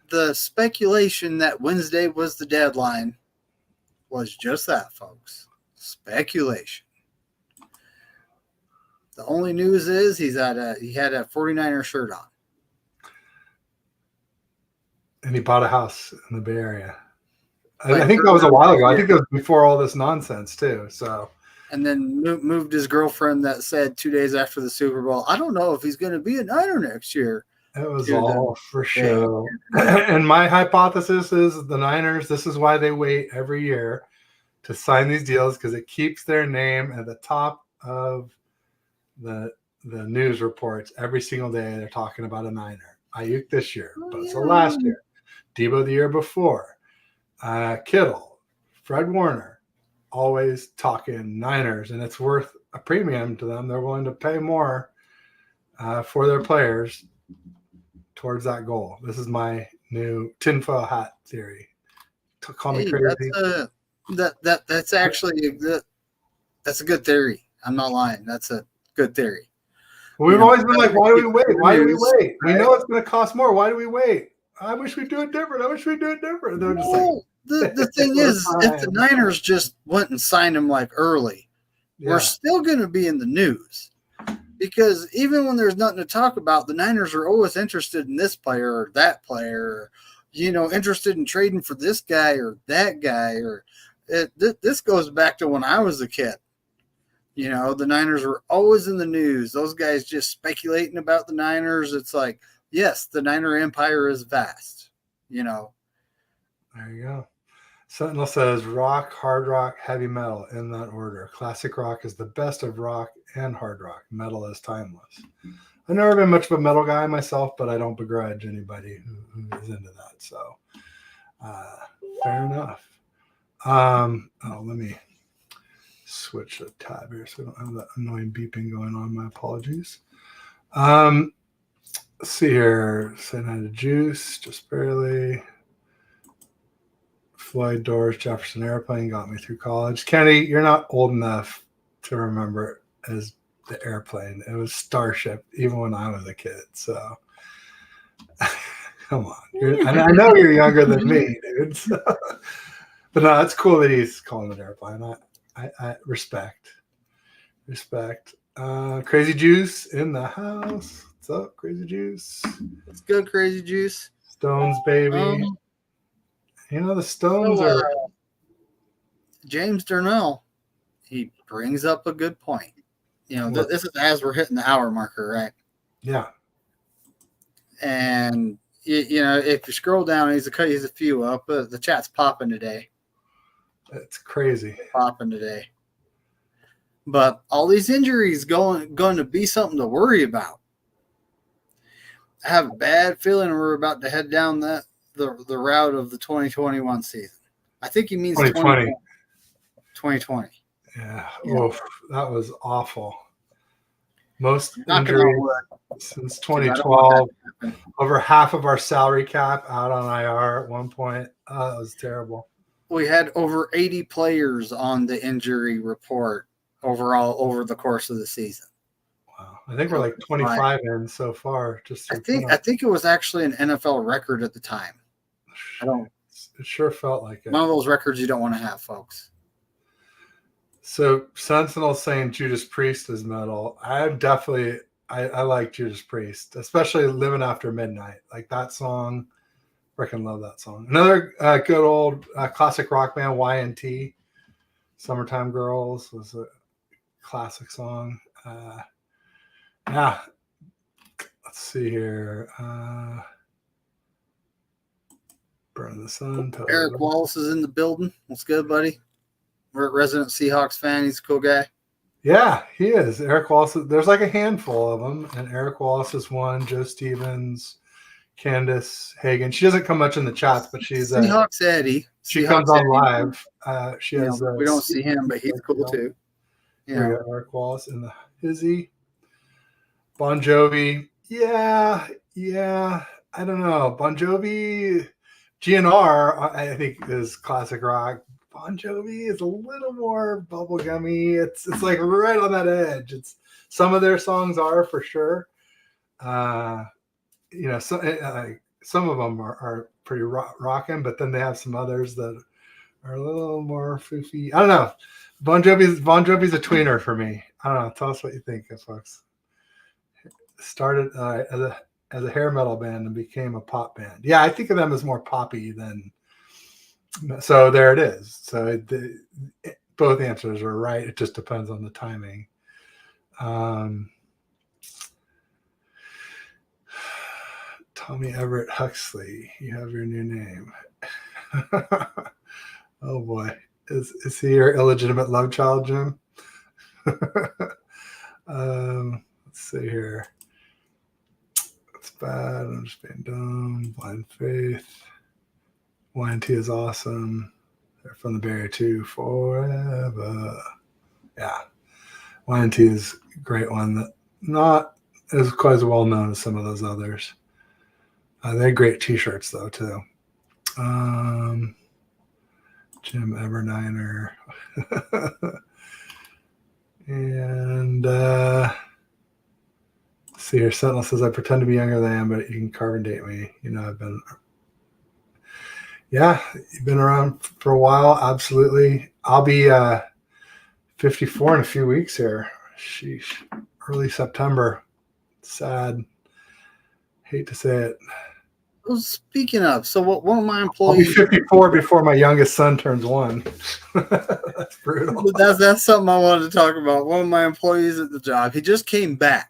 The speculation that Wednesday was the deadline was just that, folks. Speculation. The only news is he had a 49er shirt on. And he bought a house in the Bay Area. I think that was a while ago. I think it was before all this nonsense too. So, and then moved his girlfriend that said 2 days after the Super Bowl, I don't know if he's going to be a Niner next year. It was all for show. And my hypothesis is the Niners, this is why they wait every year to sign these deals, because it keeps their name at the top of the news reports every single day. They're talking about a Niner. Ayuk this year, but so last year, Debo the year before, Kittle, Fred Warner, always talking Niners, and it's worth a premium to them. They're willing to pay more for their players towards that goal. This is my new tinfoil hat theory. Call me crazy. That's actually that's a good theory. I'm not lying. That's a good theory. We've always been like, why do we wait? Why do we wait? We know it's going to cost more. Why do we wait? I wish we'd do it different. And they're just like, the thing is, if the Niners just went and signed him like early, we're still going to be in the news. Because even when there's nothing to talk about, the Niners are always interested in this player or that player, or, interested in trading for this guy or that guy. This goes back to when I was a kid. The Niners were always in the news. Those guys just speculating about the Niners. It's like, yes, the Niner empire is vast, There you go. Sentinel says rock, hard rock, heavy metal in that order. Classic rock is the best of rock and hard rock. Metal is timeless. I've never been much of a metal guy myself, but I don't begrudge anybody who is into that. So fair enough. Let me switch the tab here so I don't have that annoying beeping going on. My apologies. Let's see here. Saying hi to Juice, just barely. Floyd Doors, Jefferson Airplane got me through college. Kenny, you're not old enough to remember it as the airplane. It was Starship, even when I was a kid. So, come on. I know you're younger than me, dude. So. But no, it's cool that he's calling it airplane. I respect. Crazy Juice in the house. What's up, Crazy Juice? Let's go, Crazy Juice. Stones, baby. The Stones are. James Darnell, he brings up a good point. This is as we're hitting the hour marker, right? Yeah. And if you scroll down, he's a few up. The chat's popping today. It's crazy. Popping today. But all these injuries going to be something to worry about. I have a bad feeling we're about to head down the route of the 2021 season. I think he means 2020. 2020. Yeah. Oof, that was awful. Most injuries since 2012. Over half of our salary cap out on IR at one point. That was terrible. We had over 80 players on the injury report overall over the course of the season. Wow. I think we're like 25 in so far. I think it was actually an NFL record at the time. It sure felt like it. One of those records you don't want to have, folks. So Sentinel saying Judas Priest is metal. I like Judas Priest, especially Living After Midnight. Like that song. Freaking love that song. Another good old classic rock band, Y&T. Summertime Girls was a classic song. Yeah. Let's see here. Burn the Sun. Eric Wallace is in the building. What's good, buddy? We're a resident Seahawks fan. He's a cool guy. Yeah, he is. Eric Wallace. There's like a handful of them, and Eric Wallace is one. Joe Stevens, Candace Hagen. She doesn't come much in the chats, but she's Seahawks Eddie. She comes on live. She has. We don't see him, but he's cool too. Yeah, Eric Wallace in the hizzy. Bon Jovi. Yeah. I don't know. Bon Jovi, GNR. I think is classic rock. Bon Jovi is a little more bubblegummy. It's like right on that edge. Some of their songs are for sure. Some of them are pretty rocking, but then they have some others that are a little more foofy. I don't know. Bon Jovi's a tweener for me. I don't know. Tell us what you think, folks. Started as a hair metal band and became a pop band. Yeah, I think of them as more poppy than. So there it is. So both answers are right. It just depends on the timing. Tommy Everett Huxley, you have your new name. Oh boy, is he your illegitimate love child, Jim? Let's see here. It's bad. I'm just being dumb. Blind Faith. Y&T is awesome. They're from the Bay Area too. Forever. Yeah. Y&T is a great one that not as quite as well known as some of those others. They had great t-shirts though too. Jim Eberniner. And see here, Sentinel says, I pretend to be younger than I am, but you can carbon date me. I've been you've been around for a while. Absolutely. I'll be 54 in a few weeks here. Sheesh. Early September. Sad. Hate to say it. Well, speaking of, so one of my employees. I'll be 54 before my youngest son turns 1. That's brutal. That's something I wanted to talk about. One of my employees at the job, he just came back.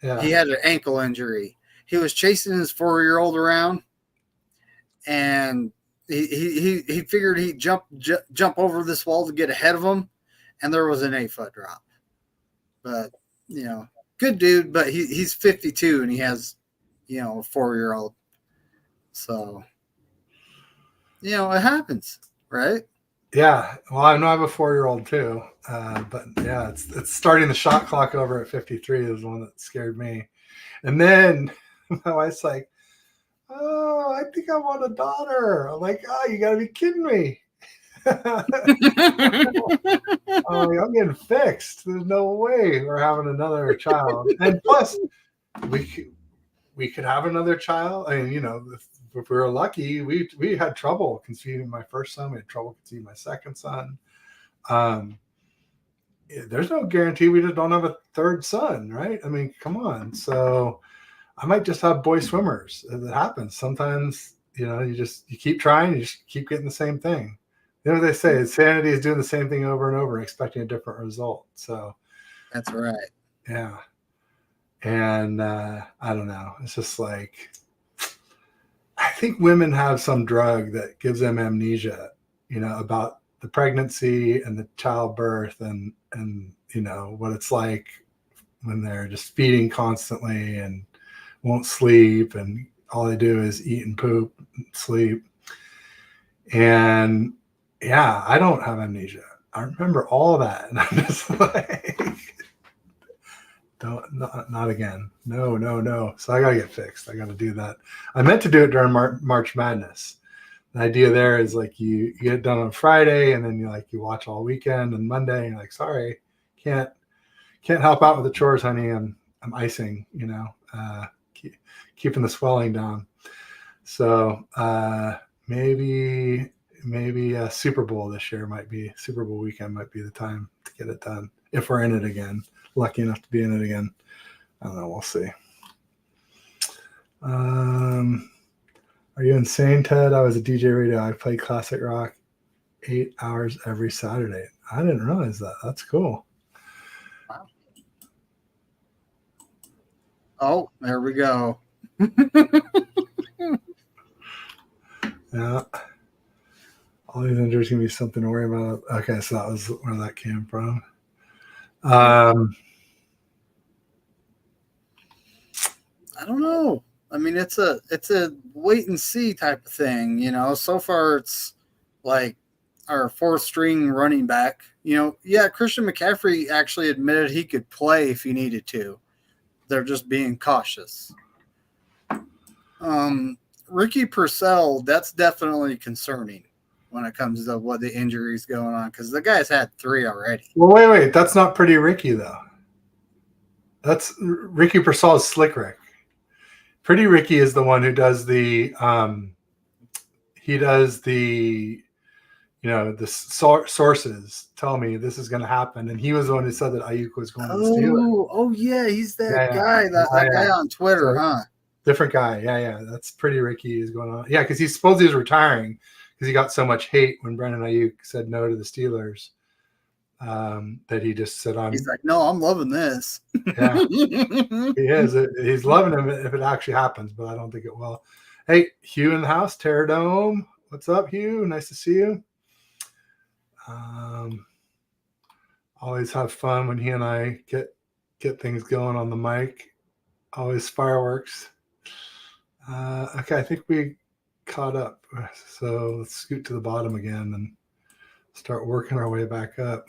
Yeah. He had an ankle injury. He was chasing his 4-year-old around, and he figured he'd jump over this wall to get ahead of him, and there was an 8-foot drop. But good dude. But he's 52 and he has a 4-year-old. So it happens, right? Yeah. Well, I know I have a 4-year-old too. But yeah, it's starting the shot clock over at 53 is the one that scared me. And then my wife's like, oh, I think I want a daughter. I'm like, oh, you gotta be kidding me. I'm getting fixed. There's no way we're having another child. And plus, we could have another child. I mean, if we were lucky, we had trouble conceiving my first son. We had trouble conceiving my second son. There's no guarantee we just don't have a third son, right? I mean, come on. So I might just have boy swimmers. It happens sometimes. You keep trying, you just keep getting the same thing. What they say, insanity is doing the same thing over and over and expecting a different result. So That's right. yeah. And I don't know. It's just like, I think women have some drug that gives them amnesia, about the pregnancy and the childbirth and what it's like when they're just feeding constantly and won't sleep, and all they do is eat and poop and sleep. And yeah, I don't have amnesia. I remember all that. And I'm just like, not again. No. So I got to get fixed. I got to do that. I meant to do it during March Madness. The idea there is like you get it done on Friday, and then you watch all weekend, and Monday and you're like, sorry, can't help out with the chores, honey. I'm icing, keeping the swelling down. So maybe Super Bowl this year Super Bowl weekend might be the time to get it done if we're in it again. Lucky enough to be in it again. I don't know. We'll see. Are you insane, Ted? I was a DJ radio. I played classic rock 8 hours every Saturday. I didn't realize that. That's cool. Wow. Oh, there we go. Yeah. All these injuries can be something to worry about. Okay, so that was where that came from. I don't know. I mean, it's a wait and see type of thing, So far, it's like our fourth string running back. Yeah, Christian McCaffrey actually admitted he could play if he needed to. They're just being cautious. Ricky Purcell, that's definitely concerning when it comes to what the injuries going on, because the guy's had 3 already. Well, wait. That's not Pretty Ricky, though. That's Ricky Purcell's Slick Rick. Pretty Ricky is the one who does the the sources tell me this is going to happen, and he was the one who said that Ayuk was going to the Steelers. Oh yeah, he's that guy, that guy on Twitter, huh? Different guy, yeah. That's Pretty Ricky is going on, yeah, because he supposed he was retiring because he got so much hate when Brandon Ayuk said no to the Steelers, that he just said on. He's like, no, I'm loving this. Yeah, he is. He's loving him if it actually happens, but I don't think it will. Hey, Hugh in the house, Tedand. What's up, Hugh? Nice to see you. Always have fun when he and I get things going on the mic. Always fireworks. Okay, I think we caught up. So let's scoot to the bottom again and start working our way back up.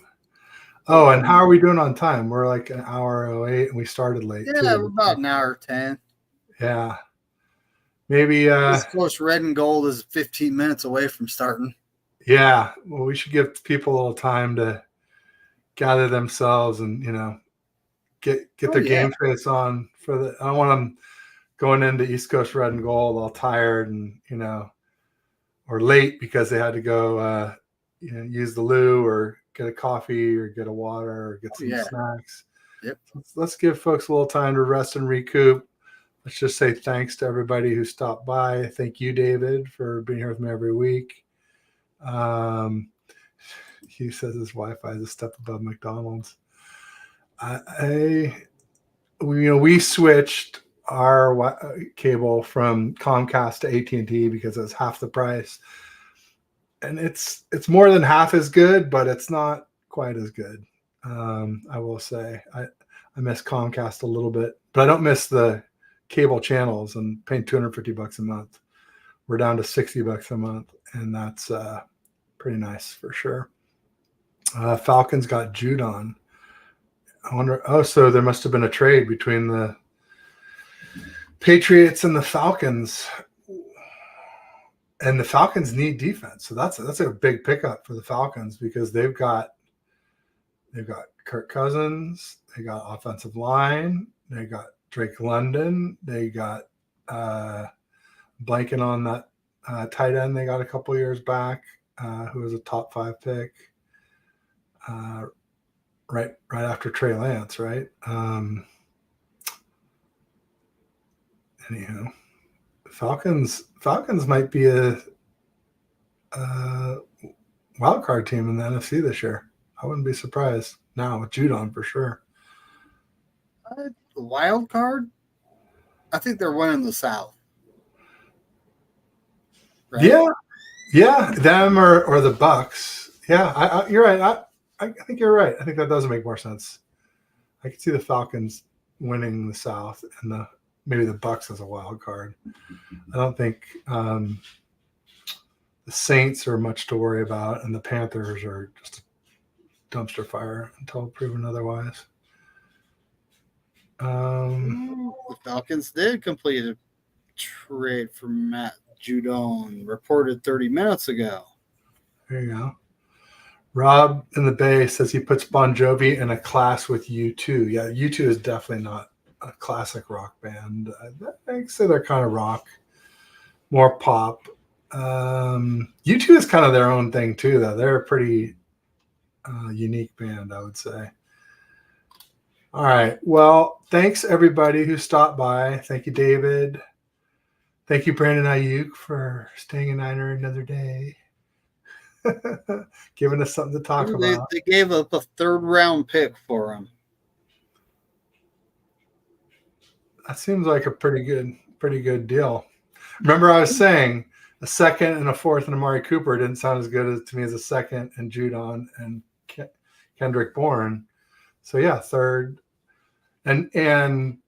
Oh, and how are we doing on time? We're like an hour 08, and we started late. Yeah, we're about an hour 10. Yeah. Maybe East Coast Red and Gold is 15 minutes away from starting. Yeah. Well, we should give people a little time to gather themselves and, get their game face on for the. I don't want them going into East Coast Red and Gold all tired and, or late because they had to go use the loo or get a coffee or get a water or get some snacks. Yep. Let's give folks a little time to rest and recoup. Let's just say thanks to everybody who stopped by. Thank you, David, for being here with me every week. He says his Wi-Fi is a step above McDonald's. We switched our cable from Comcast to AT&T because it was half the price, and it's more than half as good, but it's not quite as good. I will say I miss Comcast a little bit, but I don't miss the cable channels and paying $250 a month. We're down to $60 a month, and that's pretty nice for sure. Falcons got Judon. I wonder. Oh, so there must have been a trade between the Patriots and the Falcons, and the Falcons need defense. So that's a big pickup for the Falcons because they've got Kirk Cousins, they got offensive line, they got Drake London, they got blanking on that tight end they got a couple years back, who was a top 5 pick. Right after Trey Lance, right? anyhow, Falcons might be a wild card team in the NFC this year. I wouldn't be surprised now with Judon for sure. Wild card? I think they're winning the South. Right? Yeah, them or the Bucks. Yeah, you're right. I think you're right. I think that does make more sense. I can see the Falcons winning the South and maybe the Bucks as a wild card. I don't think the Saints are much to worry about, and the Panthers are just a dumpster fire until proven otherwise. The Falcons did complete a trade for Matt Judon, reported 30 minutes ago. There you go. Rob in the Bay says he puts Bon Jovi in a class with U2. Yeah, U2 is definitely not a classic rock band. I'd say they're kind of rock, more pop. U2 is kind of their own thing too, though. They're a pretty unique band, I would say. All right. Well, thanks everybody who stopped by. Thank you, David. Thank you, Brandon Ayuk, for staying a Niner another day. Giving us something to talk about. They gave up a 3rd round pick for him. That seems like a pretty good deal. Remember, I was saying a 2nd and a 4th and Amari Cooper didn't sound as good to me as a 2nd and Judon and Kendrick Bourne. So yeah, 3rd, and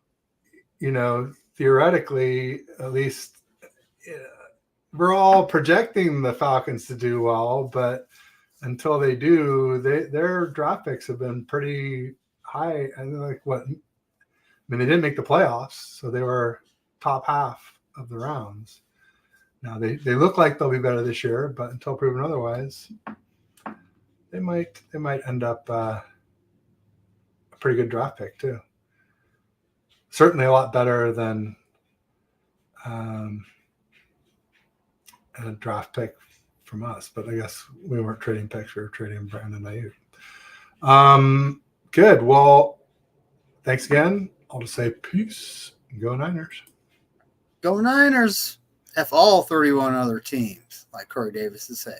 theoretically, at least we're all projecting the Falcons to do well, but until they do, their draft picks have been pretty high. And they didn't make the playoffs, so they were top half of the rounds. Now they look like they'll be better this year, but until proven otherwise, they might end up a pretty good draft pick too. Certainly a lot better than a draft pick from us, but I guess we weren't trading picks; we were trading Brandon Ayuk. Good. Well, thanks again. I'll just say peace. Go Niners. Go Niners. F all 31 other teams, like Corey Davis would say.